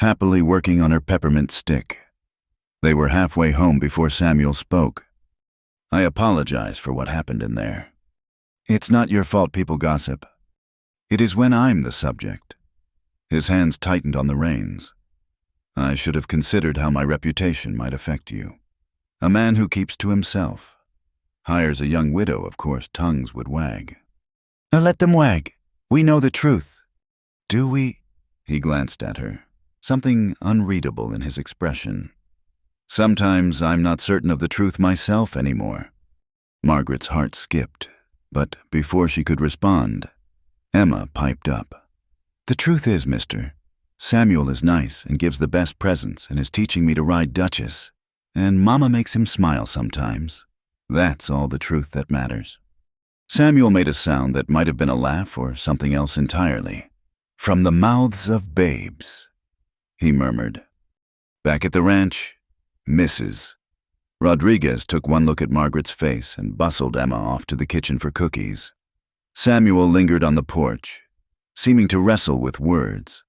happily working on her peppermint stick. They were halfway home before Samuel spoke. I apologize for what happened in there. It's not your fault people gossip. It is when I'm the subject. His hands tightened on the reins. I should have considered how my reputation might affect you. A man who keeps to himself. Hires a young widow, of course, tongues would wag. Now let them wag. We know the truth. Do we? He glanced at her, something unreadable in his expression. Sometimes I'm not certain of the truth myself anymore. Margaret's heart skipped, but before she could respond, Emma piped up. The truth is, mister, Samuel is nice and gives the best presents and is teaching me to ride Duchess. and Mama makes him smile sometimes. That's all the truth that matters." Samuel made a sound that might have been a laugh or something else entirely. "From the mouths of babes," he murmured. Back at the ranch, Mrs. Rodriguez took one look at Margaret's face and bustled Emma off to the kitchen for cookies. Samuel lingered on the porch, seeming to wrestle with words.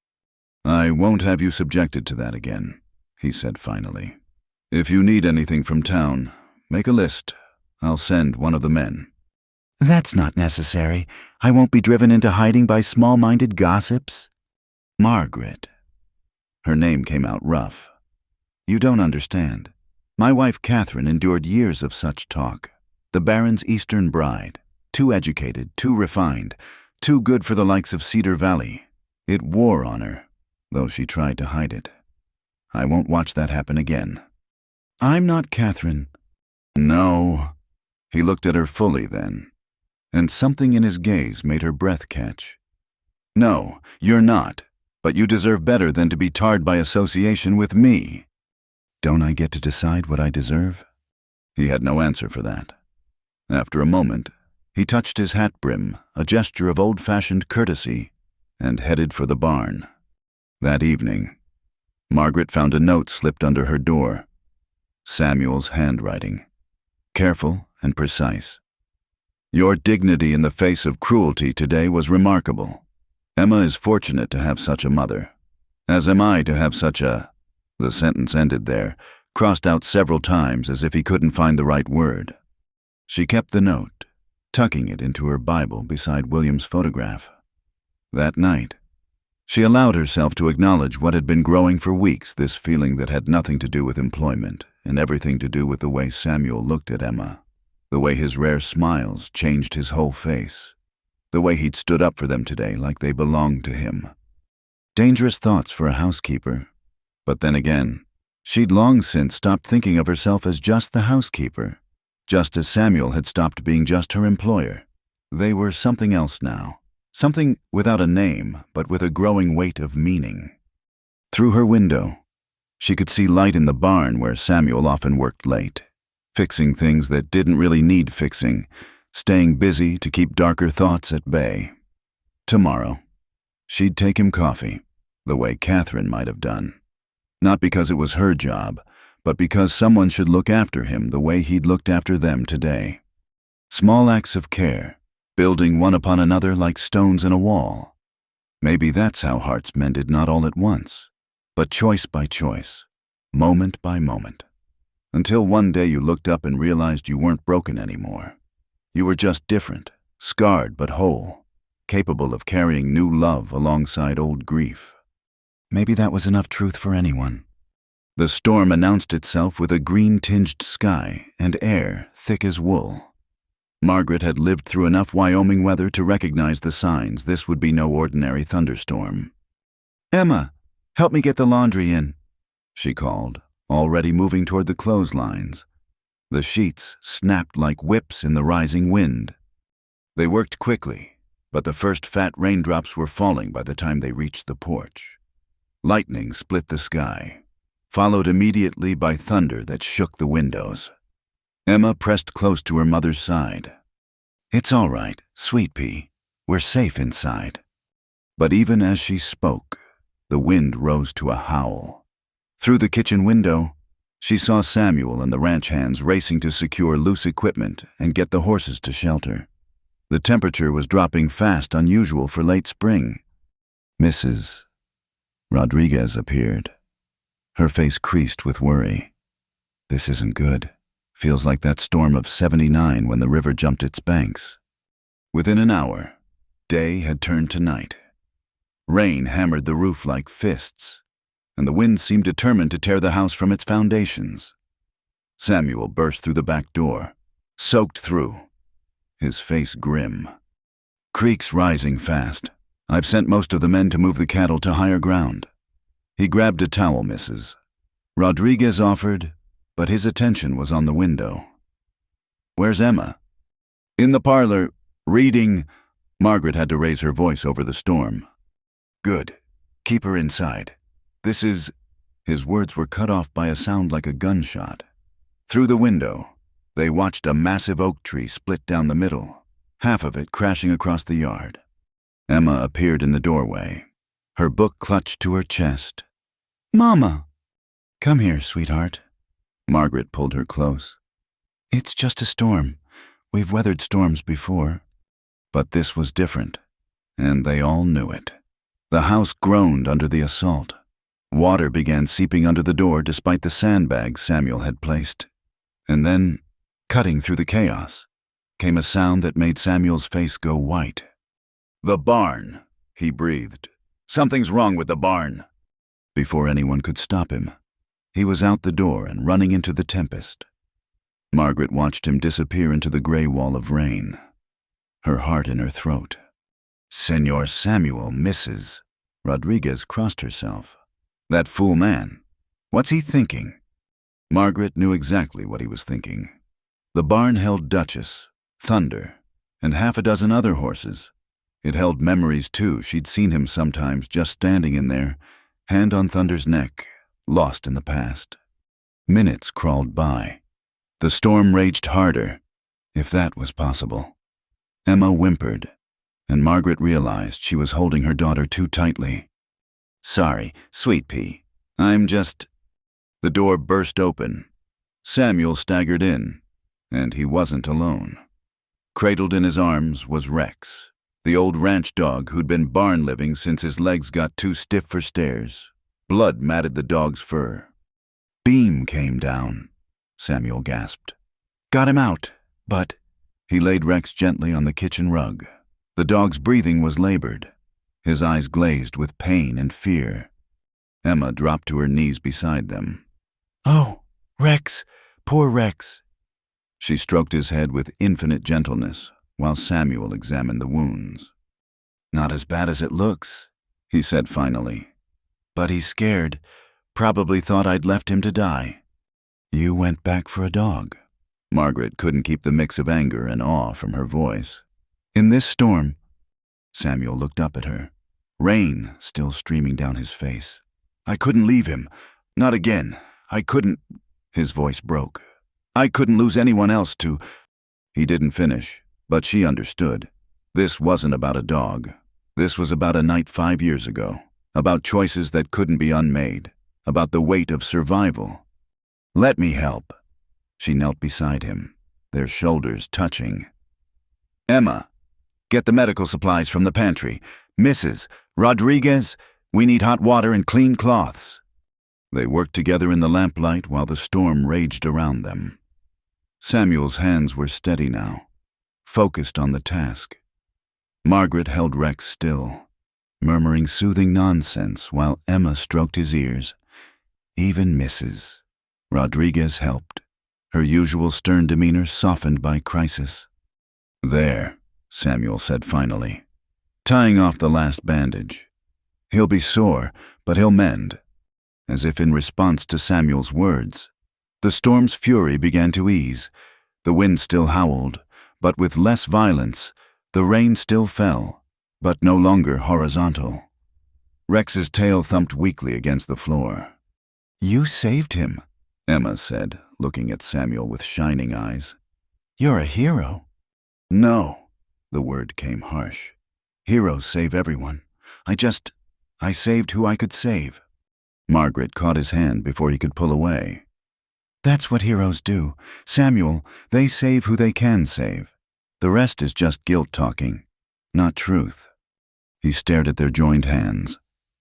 "I won't have you subjected to that again," he said finally. "If you need anything from town, make a list. I'll send one of the men." "That's not necessary. I won't be driven into hiding by small-minded gossips." "Margaret." Her name came out rough. "You don't understand. My wife Catherine endured years of such talk. The Baron's Eastern bride. Too educated, too refined, too good for the likes of Cedar Valley. It wore on her, though she tried to hide it. I won't watch that happen again." "I'm not Catherine." "No." He looked at her fully then, and something in his gaze made her breath catch. "No, you're not, but you deserve better than to be tarred by association with me." "Don't I get to decide what I deserve?" He had no answer for that. After a moment, he touched his hat brim, a gesture of old-fashioned courtesy, and headed for the barn. That evening, Margaret found a note slipped under her door. Samuel's handwriting. Careful and precise. "Your dignity in the face of cruelty today was remarkable. Emma is fortunate to have such a mother, as am I to have such a—" The sentence ended there, crossed out several times as if he couldn't find the right word. She kept the note, tucking it into her Bible beside William's photograph. That night, she allowed herself to acknowledge what had been growing for weeks, this feeling that had nothing to do with employment and everything to do with the way Samuel looked at Emma, the way his rare smiles changed his whole face, the way he'd stood up for them today like they belonged to him. Dangerous thoughts for a housekeeper. But then again, she'd long since stopped thinking of herself as just the housekeeper, just as Samuel had stopped being just her employer. They were something else now, something without a name, but with a growing weight of meaning. Through her window, she could see light in the barn where Samuel often worked late, fixing things that didn't really need fixing, staying busy to keep darker thoughts at bay. Tomorrow, she'd take him coffee, the way Catherine might have done. Not because it was her job, but because someone should look after him the way he'd looked after them today. Small acts of care, building one upon another like stones in a wall. Maybe that's how hearts mended, not all at once, but choice by choice, moment by moment. Until one day you looked up and realized you weren't broken anymore. You were just different, scarred but whole, capable of carrying new love alongside old grief. Maybe that was enough truth for anyone. The storm announced itself with a green-tinged sky and air thick as wool. Margaret had lived through enough Wyoming weather to recognize the signs this would be no ordinary thunderstorm. "Emma, help me get the laundry in," she called, already moving toward the clotheslines. The sheets snapped like whips in the rising wind. They worked quickly, but the first fat raindrops were falling by the time they reached the porch. Lightning split the sky, followed immediately by thunder that shook the windows. Emma pressed close to her mother's side. "It's all right, sweet pea. We're safe inside." But even as she spoke, the wind rose to a howl. Through the kitchen window, she saw Samuel and the ranch hands racing to secure loose equipment and get the horses to shelter. The temperature was dropping fast, unusual for late spring. Mrs. Rodriguez appeared. Her face creased with worry. "This isn't good. Feels like that storm of '79 when the river jumped its banks." Within an hour, day had turned to night. Rain hammered the roof like fists, and the wind seemed determined to tear the house from its foundations. Samuel burst through the back door, soaked through, his face grim. "Creek's rising fast. I've sent most of the men to move the cattle to higher ground." He grabbed a towel, Mrs. Rodriguez offered, but his attention was on the window. "Where's Emma?" "In the parlor, reading." Margaret had to raise her voice over the storm. "Good. Keep her inside. This is—" His words were cut off by a sound like a gunshot, Through the window, they watched a massive oak tree split down the middle, half of it crashing across the yard. Emma appeared in the doorway, her book clutched to her chest. "Mama!" "Come here, sweetheart." Margaret pulled her close. "It's just a storm. We've weathered storms before." But this was different, and they all knew it. The house groaned under the assault. Water began seeping under the door despite the sandbags Samuel had placed. And then, cutting through the chaos, came a sound that made Samuel's face go white. "The barn," he breathed. "Something's wrong with the barn." Before anyone could stop him, he was out the door and running into the tempest. Margaret watched him disappear into the gray wall of rain, her heart in her throat. "Senor Samuel, Mrs." Rodriguez crossed herself. "That fool man. What's he thinking?" Margaret knew exactly what he was thinking. The barn held Duchess, Thunder, and half a dozen other horses. It held memories, too. She'd seen him sometimes just standing in there, hand on Thunder's neck, lost in the past. Minutes crawled by. The storm raged harder, if that was possible. Emma whimpered, and Margaret realized she was holding her daughter too tightly. "Sorry, sweet pea. I'm just—" The door burst open. Samuel staggered in, and he wasn't alone. Cradled in his arms was Rex, the old ranch dog who'd been barn living since his legs got too stiff for stairs. Blood matted the dog's fur. "Beam came down," Samuel gasped. "Got him out, but—" He laid Rex gently on the kitchen rug. The dog's breathing was labored, his eyes glazed with pain and fear. Emma dropped to her knees beside them. "Oh, Rex, poor Rex." She stroked his head with infinite gentleness while Samuel examined the wounds. "Not as bad as it looks," he said finally. "But he's scared. Probably thought I'd left him to die." "You went back for a dog." Margaret couldn't keep the mix of anger and awe from her voice. "In this storm—" Samuel looked up at her, rain still streaming down his face. "I couldn't leave him. Not again. I couldn't—" His voice broke. "I couldn't lose anyone else to—" He didn't finish, but she understood. This wasn't about a dog. This was about a night 5 years ago, about choices that couldn't be unmade, about the weight of survival. "Let me help." She knelt beside him, their shoulders touching. "Emma, get the medical supplies from the pantry. Mrs. Rodriguez, we need hot water and clean cloths." They worked together in the lamplight while the storm raged around them. Samuel's hands were steady now, focused on the task. Margaret held Rex still, murmuring soothing nonsense while Emma stroked his ears. Even Mrs. Rodriguez helped, her usual stern demeanor softened by crisis. "There," Samuel said finally, tying off the last bandage. "He'll be sore, but he'll mend." As if in response to Samuel's words, the storm's fury began to ease. The wind still howled, but with less violence. The rain still fell, but no longer horizontal. Rex's tail thumped weakly against the floor. "You saved him," Emma said, looking at Samuel with shining eyes. "You're a hero." "No," the word came harsh. "Heroes save everyone. I saved who I could save." Margaret caught his hand before he could pull away. "That's what heroes do. Samuel, they save who they can save. The rest is just guilt talking, not truth." He stared at their joined hands,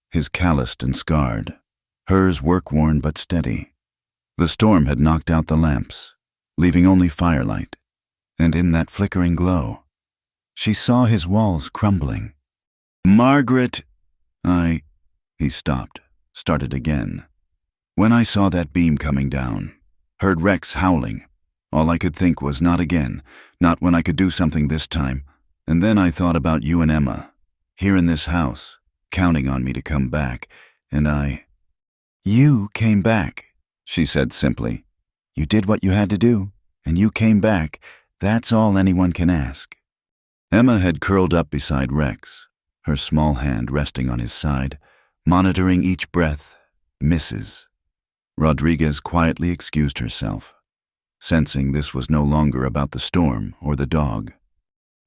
his calloused and scarred, hers work-worn but steady. The storm had knocked out the lamps, leaving only firelight, and in that flickering glow, she saw his walls crumbling. "Margaret, He stopped, started again. "When I saw that beam coming down, heard Rex howling, all I could think was not again, not when I could do something this time. And then I thought about you and Emma, here in this house, counting on me to come back, and You came back," she said simply. "You did what you had to do, and you came back. That's all anyone can ask." Emma had curled up beside Rex, her small hand resting on his side, monitoring each breath. Mrs. Rodriguez quietly excused herself. sensing this was no longer about the storm or the dog.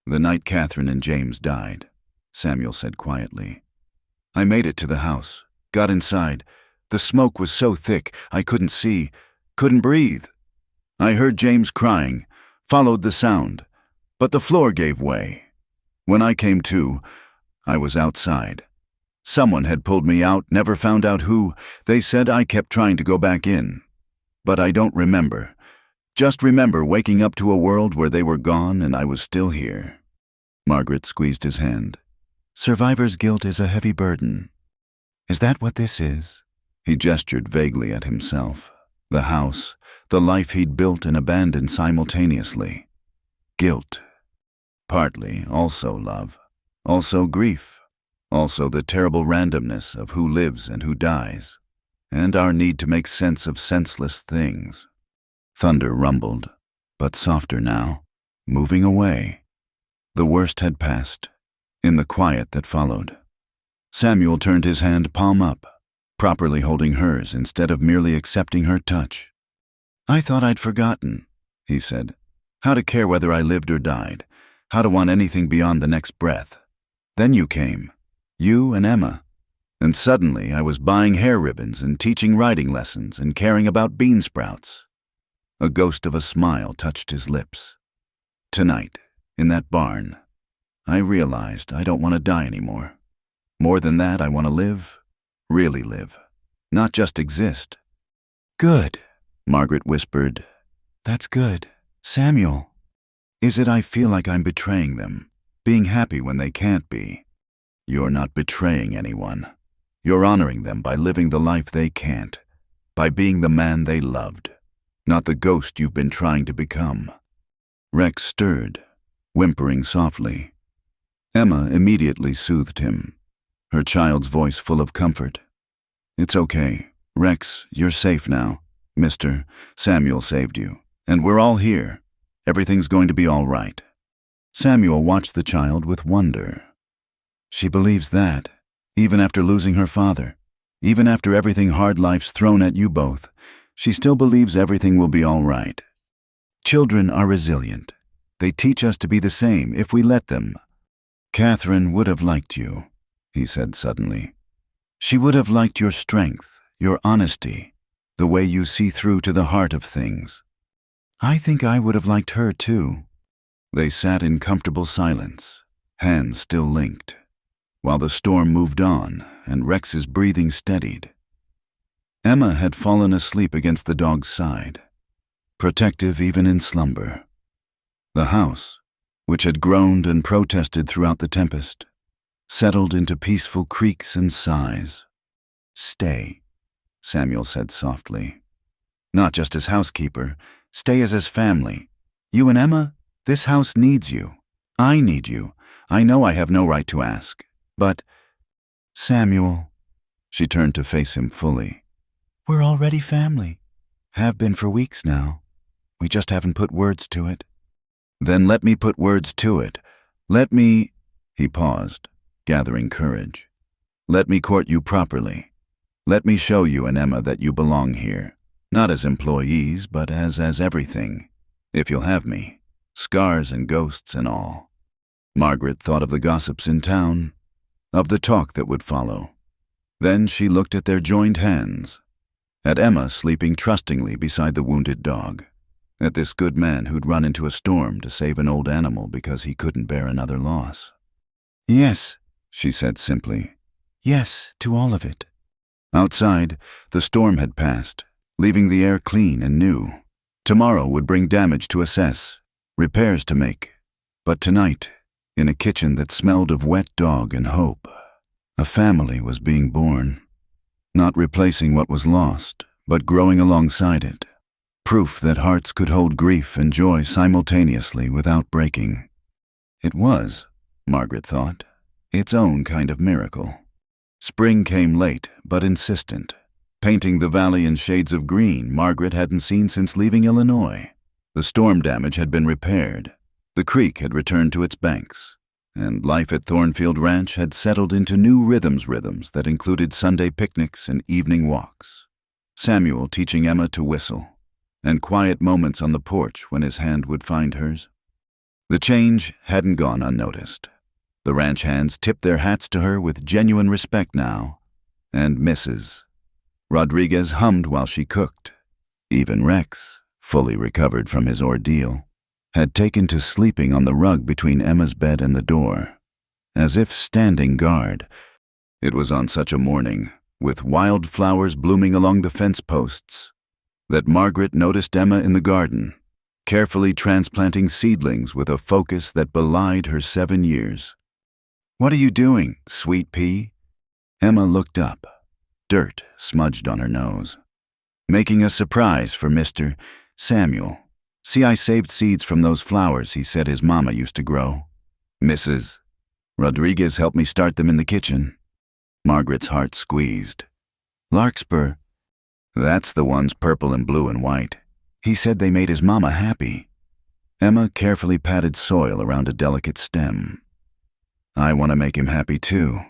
"The night Catherine and James died," Samuel said quietly. "I made it to the house, got inside. The smoke was so thick I couldn't see, couldn't breathe. I heard James crying, followed the sound, but the floor gave way. When I came to, I was outside. Someone had pulled me out, never found out who. They said I kept trying to go back in. But I don't remember. Just remember waking up to a world where they were gone and I was still here." Margaret squeezed his hand. "Survivor's guilt is a heavy burden. Is that what this is?" He gestured vaguely at himself, the house, the life he'd built and abandoned simultaneously. Guilt. Partly also love. Also grief. Also the terrible randomness of who lives and who dies. And our need to make sense of senseless things. Thunder rumbled, but softer now, moving away. The worst had passed, in the quiet that followed. Samuel turned his hand palm up, properly holding hers instead of merely accepting her touch. "I thought I'd forgotten," he said, "how to care whether I lived or died, how to want anything beyond the next breath. Then you came, you and Emma, and suddenly I was buying hair ribbons and teaching writing lessons and caring about bean sprouts." A ghost of a smile touched his lips. "Tonight, in that barn, I realized I don't want to die anymore. More than that, I want to live, really live, not just exist." "Good," Margaret whispered. "That's good. Samuel, is it I feel like I'm betraying them, being happy when they can't be?" "You're not betraying anyone. You're honoring them by living the life they can't, by being the man they loved, not the ghost you've been trying to become." Rex stirred, whimpering softly. Emma immediately soothed him, her child's voice full of comfort. "It's okay. Rex, you're safe now. Mister, Samuel saved you, and we're all here. Everything's going to be all right." Samuel watched the child with wonder. "She believes that, even after losing her father, even after everything hard life's thrown at you both, she still believes everything will be all right. Children are resilient. They teach us to be the same if we let them." "Catherine would have liked you," he said suddenly. "She would have liked your strength, your honesty, the way you see through to the heart of things. I think I would have liked her too." They sat in comfortable silence, hands still linked, while the storm moved on and Rex's breathing steadied. Emma had fallen asleep against the dog's side, protective even in slumber. The house, which had groaned and protested throughout the tempest, settled into peaceful creaks and sighs. "Stay," Samuel said softly. "Not just as housekeeper, stay as his family. You and Emma, this house needs you. I need you. I know I have no right to ask, but—" "Samuel," she turned to face him fully, "we're already family. Have been for weeks now. We just haven't put words to it." "Then let me put words to it. Let me—" He paused, gathering courage. "Let me court you properly. Let me show you and Emma that you belong here, not as employees, but as everything, if you'll have me, scars and ghosts and all." Margaret thought of the gossips in town, of the talk that would follow. Then she looked at their joined hands, at Emma sleeping trustingly beside the wounded dog, at this good man who'd run into a storm to save an old animal because he couldn't bear another loss. "Yes," she said simply. "Yes, to all of it." Outside, the storm had passed, leaving the air clean and new. Tomorrow would bring damage to assess, repairs to make. But tonight, in a kitchen that smelled of wet dog and hope, a family was being born. Not replacing what was lost, but growing alongside it. Proof that hearts could hold grief and joy simultaneously without breaking. It was, Margaret thought, its own kind of miracle. Spring came late, but insistent, painting the valley in shades of green Margaret hadn't seen since leaving Illinois. The storm damage had been repaired. The creek had returned to its banks, and life at Thornfield Ranch had settled into new rhythms that included Sunday picnics and evening walks. Samuel teaching Emma to whistle, and quiet moments on the porch when his hand would find hers. The change hadn't gone unnoticed. The ranch hands tipped their hats to her with genuine respect now, and Mrs. Rodriguez hummed while she cooked. Even Rex, fully recovered from his ordeal, had taken to sleeping on the rug between Emma's bed and the door, as if standing guard. It was on such a morning, with wildflowers blooming along the fence posts, that Margaret noticed Emma in the garden, carefully transplanting seedlings with a focus that belied her 7 years. "What are you doing, sweet pea?" Emma looked up, dirt smudged on her nose. "Making a surprise for Mr. Samuel. See, I saved seeds from those flowers he said his mama used to grow. Mrs. Rodriguez helped me start them in the kitchen." Margaret's heart squeezed. "Larkspur? That's the ones purple and blue and white. He said they made his mama happy." Emma carefully patted soil around a delicate stem. "I want to make him happy too.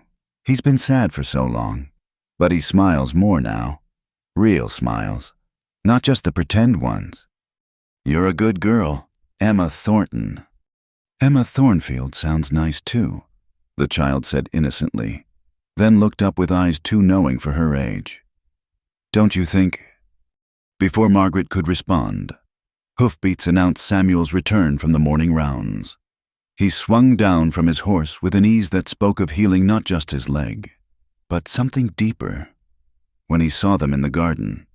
He's been sad for so long, but he smiles more now. Real smiles, not just the pretend ones. You're a good girl, Emma Thornton." "Emma Thornfield sounds nice too," the child said innocently, then looked up with eyes too knowing for her age. "Don't you think—" Before Margaret could respond, hoofbeats announced Samuel's return from the morning rounds. He swung down from his horse with an ease that spoke of healing not just his leg, but something deeper. When he saw them in the garden,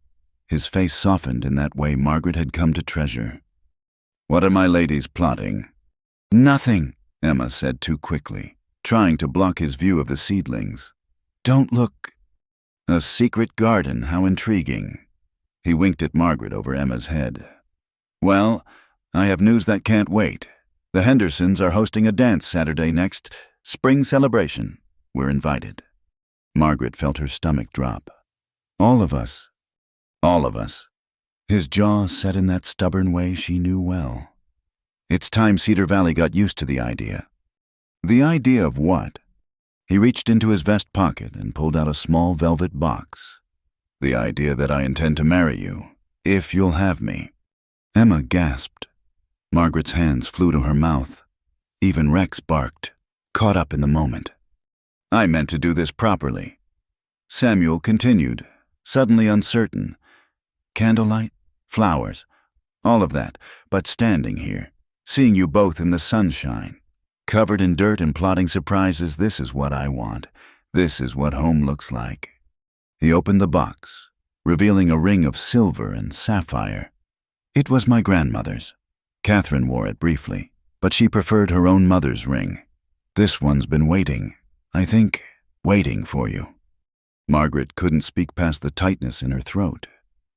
his face softened in that way Margaret had come to treasure. "What are my ladies plotting?" "Nothing," Emma said too quickly, trying to block his view of the seedlings. "Don't look." "A secret garden, how intriguing." He winked at Margaret over Emma's head. "Well, I have news that can't wait. The Hendersons are hosting a dance Saturday next, spring celebration. We're invited." Margaret felt her stomach drop. "All of us." "All of us." His jaw set in that stubborn way she knew well. It's time Cedar Valley got used to the idea. The idea of what? He reached into his vest pocket and pulled out a small velvet box. "The idea that I intend to marry you, if you'll have me." Emma gasped. Margaret's hands flew to her mouth. Even Rex barked, caught up in the moment. "I meant to do this properly." Samuel continued, suddenly uncertain. "Candlelight, flowers, all of that, but standing here, seeing you both in the sunshine, covered in dirt and plotting surprises, this is what I want. This is what home looks like." He opened the box, revealing a ring of silver and sapphire. "It was my grandmother's. Catherine wore it briefly, but she preferred her own mother's ring. This one's been waiting, I think, waiting for you." Margaret couldn't speak past the tightness in her throat.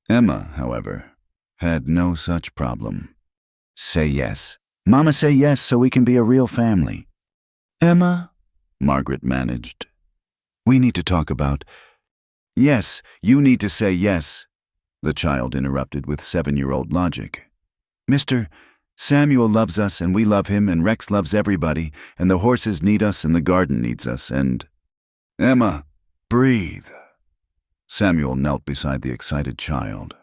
Emma, however, had no such problem. "Say yes. Mama, say yes so we can be a real family." "Emma," Margaret managed. "We need to talk about—" "Yes, you need to say yes," the child interrupted with 7-year-old logic. "Mr. Samuel loves us and we love him and Rex loves everybody and the horses need us and the garden needs us and—" "Emma, breathe." Samuel knelt beside the excited child,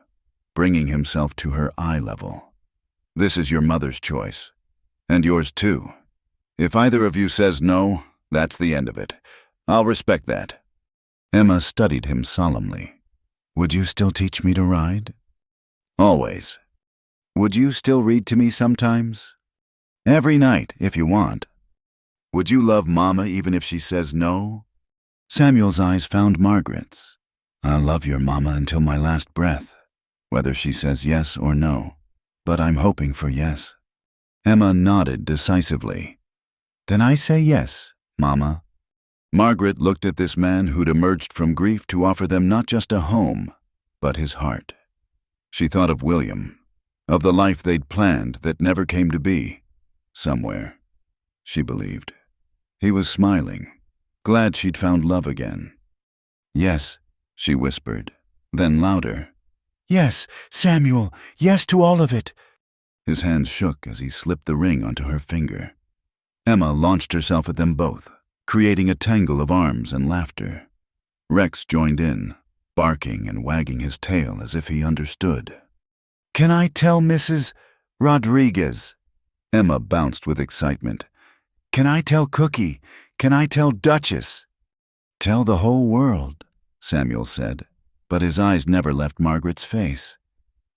bringing himself to her eye level. "This is your mother's choice, and yours too. If either of you says no, that's the end of it. I'll respect that." Emma studied him solemnly. "Would you still teach me to ride?" "Always." "Would you still read to me sometimes?" "Every night, if you want." "Would you love Mama even if she says no?" Samuel's eyes found Margaret's. "I'll love your Mama until my last breath, whether she says yes or no, but I'm hoping for yes." Emma nodded decisively. "Then I say yes, Mama." Margaret looked at this man who'd emerged from grief to offer them not just a home, but his heart. She thought of William, of the life they'd planned that never came to be. Somewhere, she believed. He was smiling, glad she'd found love again. "Yes," she whispered, then louder. "Yes, Samuel, yes to all of it." His hands shook as he slipped the ring onto her finger. Emma launched herself at them both, creating a tangle of arms and laughter. Rex joined in, barking and wagging his tail as if he understood. Can I tell Mrs. Rodriguez? Emma bounced with excitement. Can I tell Cookie? Can I tell Duchess? Tell the whole world, Samuel said, but his eyes never left Margaret's face.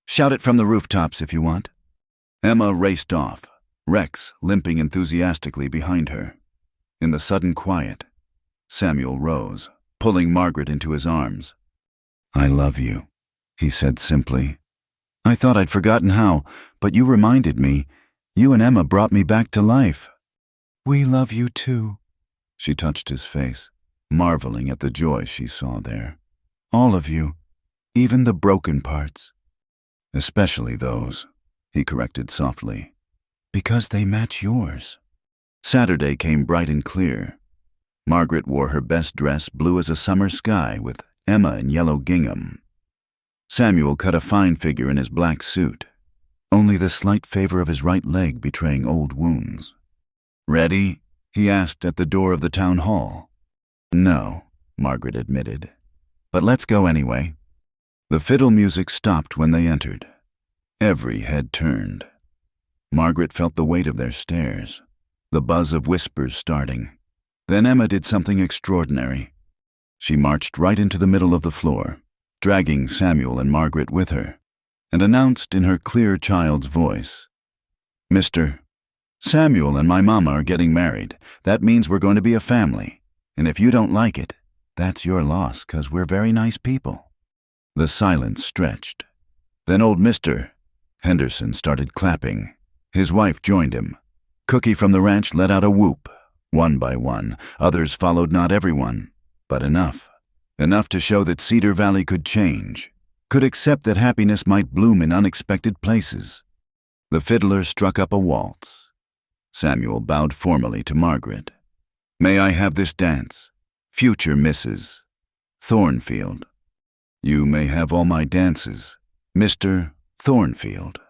Shout it from the rooftops if you want. Emma raced off, Rex limping enthusiastically behind her. In the sudden quiet, Samuel rose, pulling Margaret into his arms. I love you, he said simply. I thought I'd forgotten how, but you reminded me. You and Emma brought me back to life. We love you too. She touched his face, marveling at the joy she saw there. All of you, even the broken parts. Especially those, he corrected softly, because they match yours. Saturday came bright and clear. Margaret wore her best dress, blue as a summer sky, with Emma in yellow gingham. Samuel cut a fine figure in his black suit, only the slight favor of his right leg betraying old wounds. Ready? He asked at the door of the town hall. No, Margaret admitted, but let's go anyway. The fiddle music stopped when they entered. Every head turned. Margaret felt the weight of their stares, the buzz of whispers starting. Then Emma did something extraordinary. She marched right into the middle of the floor, dragging Samuel and Margaret with her, and announced in her clear child's voice, Mr. Samuel and my mama are getting married. That means we're going to be a family. And if you don't like it, that's your loss, 'cause we're very nice people. The silence stretched. Then old Mr. Henderson started clapping. His wife joined him. Cookie from the ranch let out a whoop. One by one, others followed, not everyone, but enough. Enough to show that Cedar Valley could change, could accept that happiness might bloom in unexpected places. The fiddler struck up a waltz. Samuel bowed formally to Margaret. May I have this dance, future Mrs. Thornfield? You may have all my dances, Mr. Thornfield.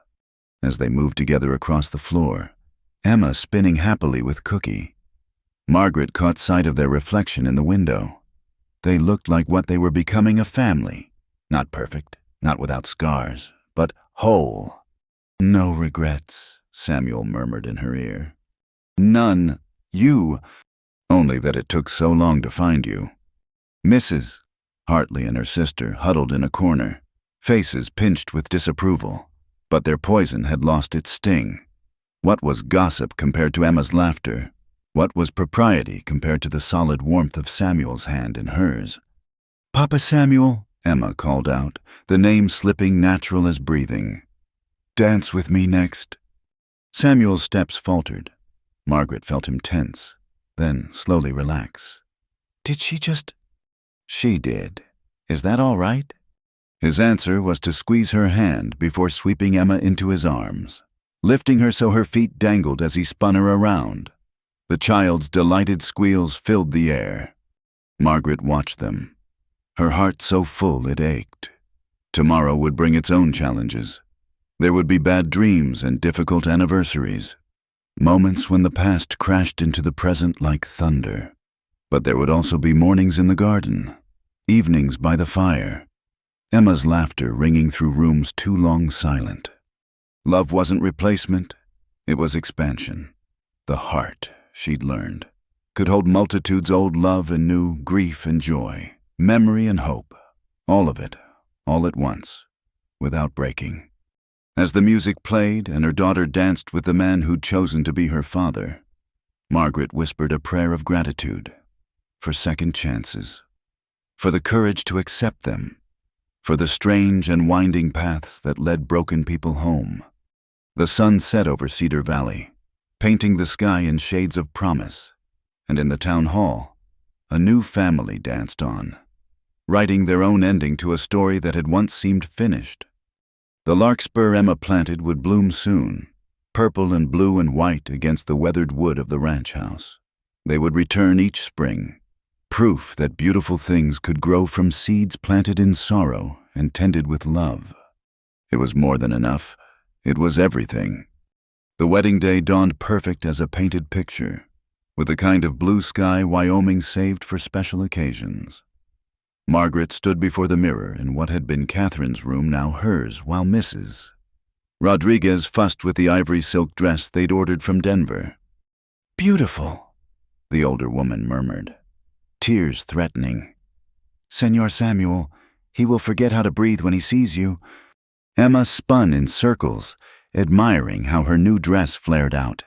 As they moved together across the floor, Emma spinning happily with Cookie. Margaret caught sight of their reflection in the window. They looked like what they were becoming, a family. Not perfect, not without scars, but whole. No regrets, Samuel murmured in her ear. None. You. Only that it took so long to find you. Mrs. Hartley and her sister huddled in a corner, faces pinched with disapproval, but their poison had lost its sting. What was gossip compared to Emma's laughter? What was propriety compared to the solid warmth of Samuel's hand in hers? Papa Samuel, Emma called out, the name slipping natural as breathing. Dance with me next. Samuel's steps faltered. Margaret felt him tense, then slowly relax. Did she just... She did. Is that all right? His answer was to squeeze her hand before sweeping Emma into his arms, lifting her so her feet dangled as he spun her around. The child's delighted squeals filled the air. Margaret watched them, her heart so full it ached. Tomorrow would bring its own challenges. There would be bad dreams and difficult anniversaries, moments when the past crashed into the present like thunder. But there would also be mornings in the garden, evenings by the fire, Emma's laughter ringing through rooms too long silent. Love wasn't replacement, it was expansion. The heart, she'd learned, could hold multitudes, old love and new, grief and joy, memory and hope, all of it, all at once, without breaking. As the music played and her daughter danced with the man who'd chosen to be her father, Margaret whispered a prayer of gratitude for second chances, for the courage to accept them, for the strange and winding paths that led broken people home. The sun set over Cedar Valley, painting the sky in shades of promise, and in the town hall, a new family danced on, writing their own ending to a story that had once seemed finished. The larkspur Emma planted would bloom soon, purple and blue and white against the weathered wood of the ranch house. They would return each spring, proof that beautiful things could grow from seeds planted in sorrow and tended with love. It was more than enough. It was everything. The wedding day dawned perfect as a painted picture, with the kind of blue sky Wyoming saved for special occasions. Margaret stood before the mirror in what had been Catherine's room, now hers, while Mrs. Rodriguez fussed with the ivory silk dress they'd ordered from Denver. "Beautiful," the older woman murmured, tears threatening. "Senor Samuel, he will forget how to breathe when he sees you." Emma spun in circles, admiring how her new dress flared out.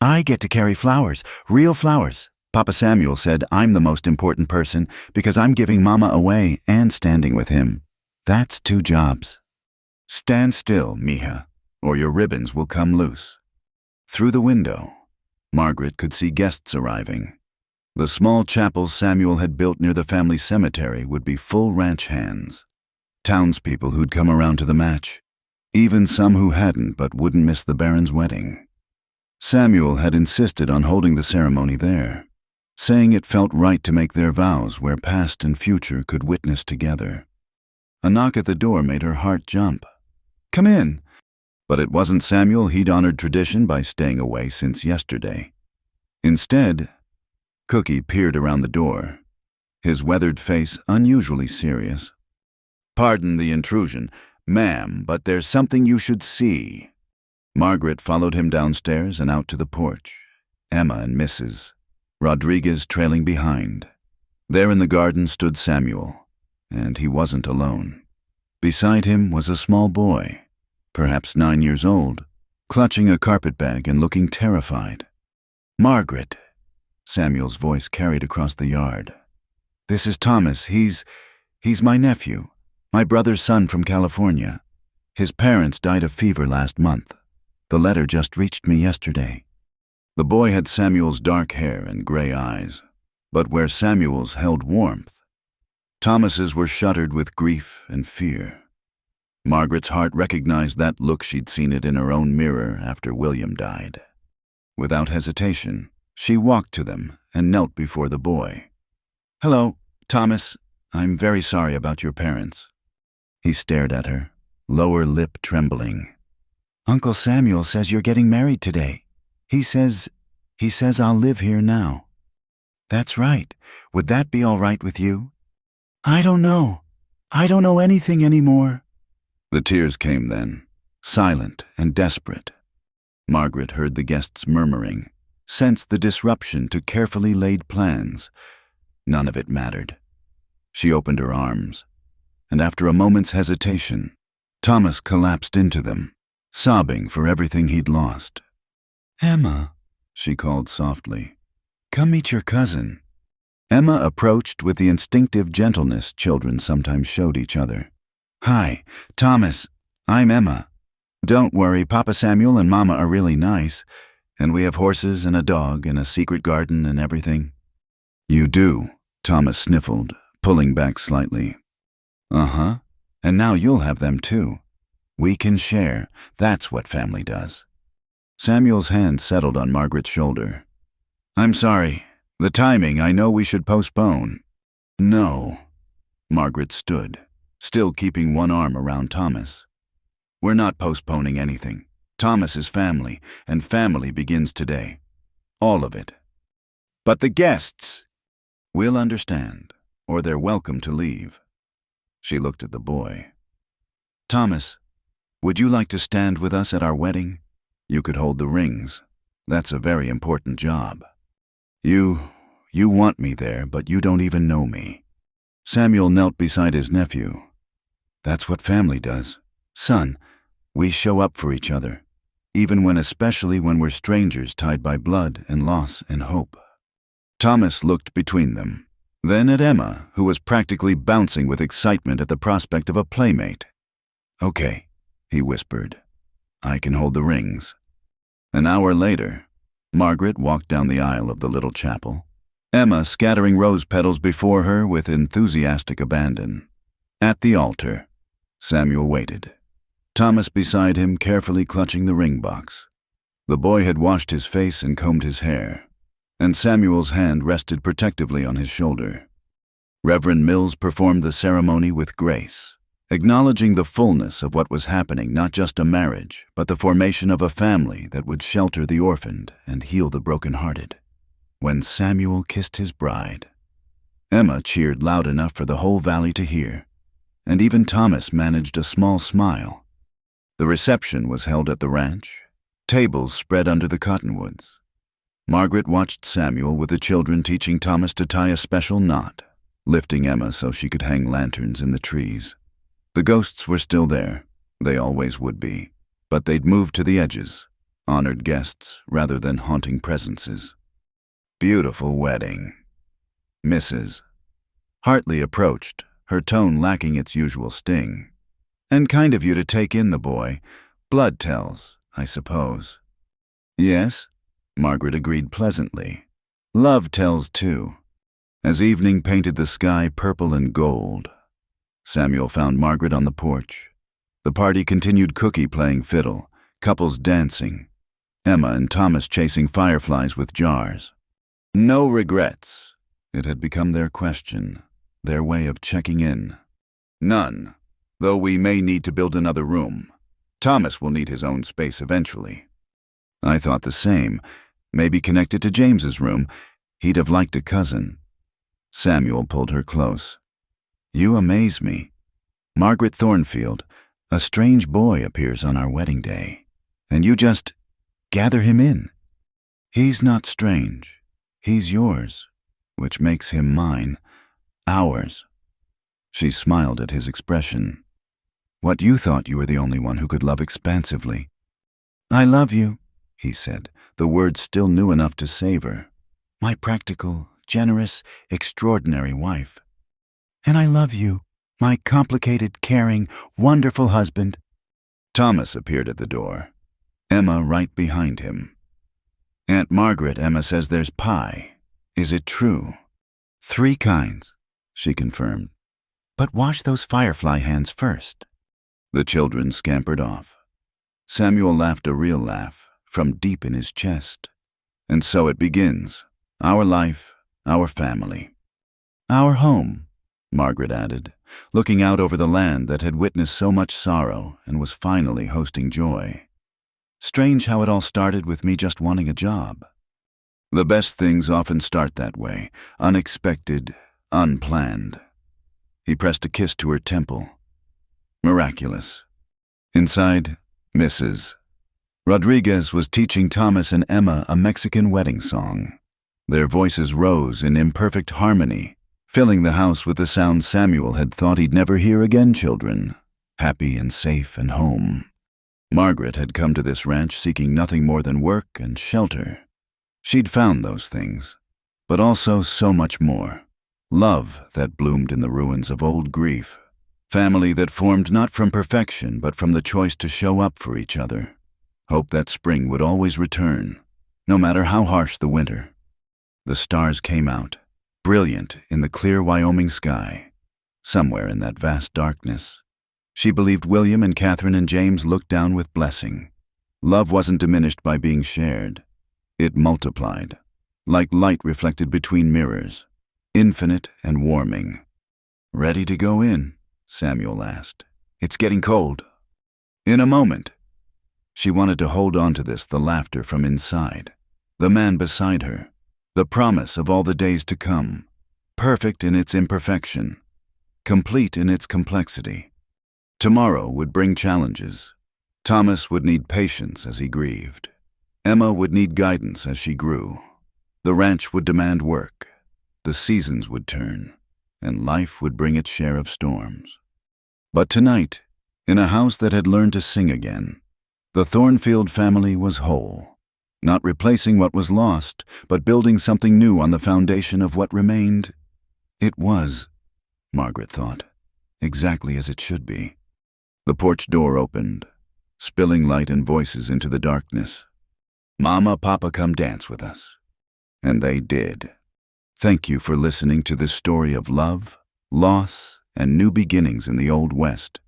"I get to carry flowers, real flowers. Papa Samuel said I'm the most important person because I'm giving Mama away and standing with him. That's 2 jobs." "Stand still, mija, or your ribbons will come loose." Through the window, Margaret could see guests arriving. The small chapel Samuel had built near the family cemetery would be full ranch hands. Townspeople who'd come around to the match, even some who hadn't but wouldn't miss the Baron's wedding. Samuel had insisted on holding the ceremony there, saying it felt right to make their vows where past and future could witness together. A knock at the door made her heart jump. "Come in." But it wasn't Samuel he'd honored tradition by staying away since yesterday. Instead, Cookie peered around the door, his weathered face unusually serious. "Pardon the intrusion, ma'am, but there's something you should see." Margaret followed him downstairs and out to the porch, Emma and Mrs. Rodriguez trailing behind. There in the garden stood Samuel, and he wasn't alone. Beside him was a small boy, perhaps 9 years old, clutching a carpetbag and looking terrified. "Margaret," Samuel's voice carried across the yard. "This is Thomas. He's my nephew, my brother's son from California. His parents died of fever last month. The letter just reached me yesterday." The boy had Samuel's dark hair and gray eyes, but where Samuel's held warmth, Thomas's were shuttered with grief and fear. Margaret's heart recognized that look she'd seen it in her own mirror after William died. Without hesitation, she walked to them and knelt before the boy. "Hello, Thomas. I'm very sorry about your parents." He stared at her, lower lip trembling. "Uncle Samuel says you're getting married today. He says I'll live here now." "That's right. Would that be all right with you?" "I don't know. I don't know anything anymore." The tears came then, silent and desperate. Margaret heard the guests murmuring, sensed the disruption to carefully laid plans. None of it mattered. She opened her arms, and after a moment's hesitation, Thomas collapsed into them, sobbing for everything he'd lost. "Emma," she called softly, "come meet your cousin." Emma approached with the instinctive gentleness children sometimes showed each other. "Hi, Thomas. I'm Emma. Don't worry, Papa Samuel and Mama are really nice, and we have horses and a dog and a secret garden and everything." "You do," Thomas sniffled, pulling back slightly. "Uh-huh. And now you'll have them too. We can share. That's what family does." Samuel's hand settled on Margaret's shoulder. "I'm sorry. The timing, I know we should postpone." "No." Margaret stood, still keeping one arm around Thomas. "We're not postponing anything. Thomas is family, and family begins today. All of it. But the guests will understand, or they're welcome to leave." She looked at the boy. "Thomas, would you like to stand with us at our wedding? You could hold the rings. That's a very important job. You want me there, but you don't even know me." Samuel knelt beside his nephew. "That's what family does. Son, we show up for each other, especially when we're strangers tied by blood and loss and hope." Thomas looked between them, then at Emma, who was practically bouncing with excitement at the prospect of a playmate. "Okay," he whispered. "I can hold the rings." An hour later, Margaret walked down the aisle of the little chapel, Emma scattering rose petals before her with enthusiastic abandon. At the altar, Samuel waited, Thomas beside him carefully clutching the ring box. The boy had washed his face and combed his hair, and Samuel's hand rested protectively on his shoulder. Reverend Mills performed the ceremony with grace, acknowledging the fullness of what was happening, not just a marriage, but the formation of a family that would shelter the orphaned and heal the brokenhearted. When Samuel kissed his bride, Emma cheered loud enough for the whole valley to hear, and even Thomas managed a small smile. The reception was held at the ranch, tables spread under the cottonwoods. Margaret watched Samuel with the children teaching Thomas to tie a special knot, lifting Emma so she could hang lanterns in the trees. The ghosts were still there. They always would be. But they'd moved to the edges, honored guests rather than haunting presences. Beautiful wedding. Mrs. Hartley approached, her tone lacking its usual sting. And kind of you to take in the boy. Blood tells, I suppose. Yes, Margaret agreed pleasantly. Love tells too. As evening painted the sky purple and gold, Samuel found Margaret on the porch. The party continued, Cookie playing fiddle, couples dancing, Emma and Thomas chasing fireflies with jars. No regrets. It had become their question, their way of checking in. None, though we may need to build another room. Thomas will need his own space eventually. I thought the same, maybe connected to James's room. He'd have liked a cousin. Samuel pulled her close. You amaze me. Margaret Thornfield, a strange boy appears on our wedding day, and you just gather him in. He's not strange. He's yours, which makes him mine, ours. She smiled at his expression. What you thought you were the only one who could love expansively. I love you, he said, the words still new enough to savor. My practical, generous, extraordinary wife. And I love you, my complicated, caring, wonderful husband. Thomas appeared at the door, Emma right behind him. Aunt Margaret, Emma says there's pie. Is it true? 3 kinds, she confirmed. But wash those firefly hands first. The children scampered off. Samuel laughed a real laugh from deep in his chest. And so it begins. Our life, our family. Our home, Margaret added, looking out over the land that had witnessed so much sorrow and was finally hosting joy. Strange how it all started with me just wanting a job. The best things often start that way, unexpected, unplanned. He pressed a kiss to her temple. Miraculous. Inside, Mrs. Rodriguez was teaching Thomas and Emma a Mexican wedding song. Their voices rose in imperfect harmony, filling the house with the sound Samuel had thought he'd never hear again. Children, happy and safe and home. Margaret had come to this ranch seeking nothing more than work and shelter. She'd found those things, but also so much more. Love that bloomed in the ruins of old grief. Family that formed not from perfection, but from the choice to show up for each other. Hope that spring would always return, no matter how harsh the winter. The stars came out, brilliant in the clear Wyoming sky. Somewhere in that vast darkness, she believed William and Catherine and James looked down with blessing. Love wasn't diminished by being shared. It multiplied, like light reflected between mirrors, infinite and warming. Ready to go in? Samuel asked. It's getting cold. In a moment. She wanted to hold on to this, the laughter from inside, the man beside her, the promise of all the days to come, perfect in its imperfection, complete in its complexity. Tomorrow would bring challenges. Thomas would need patience as he grieved. Emma would need guidance as she grew. The ranch would demand work. The seasons would turn, and life would bring its share of storms. But tonight, in a house that had learned to sing again, the Thornfield family was whole, not replacing what was lost, but building something new on the foundation of what remained. It was, Margaret thought, exactly as it should be. The porch door opened, spilling light and voices into the darkness. Mama, Papa, come dance with us. And they did. Thank you for listening to this story of love, loss, and new beginnings in the Old West.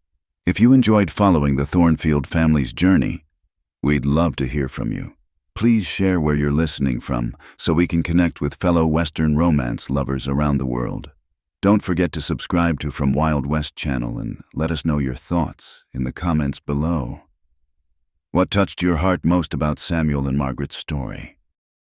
If you enjoyed following the Thornfield family's journey, we'd love to hear from you. Please share where you're listening from so we can connect with fellow Western romance lovers around the world. Don't forget to subscribe to From Wild West channel and let us know your thoughts in the comments below. What touched your heart most about Samuel and Margaret's story?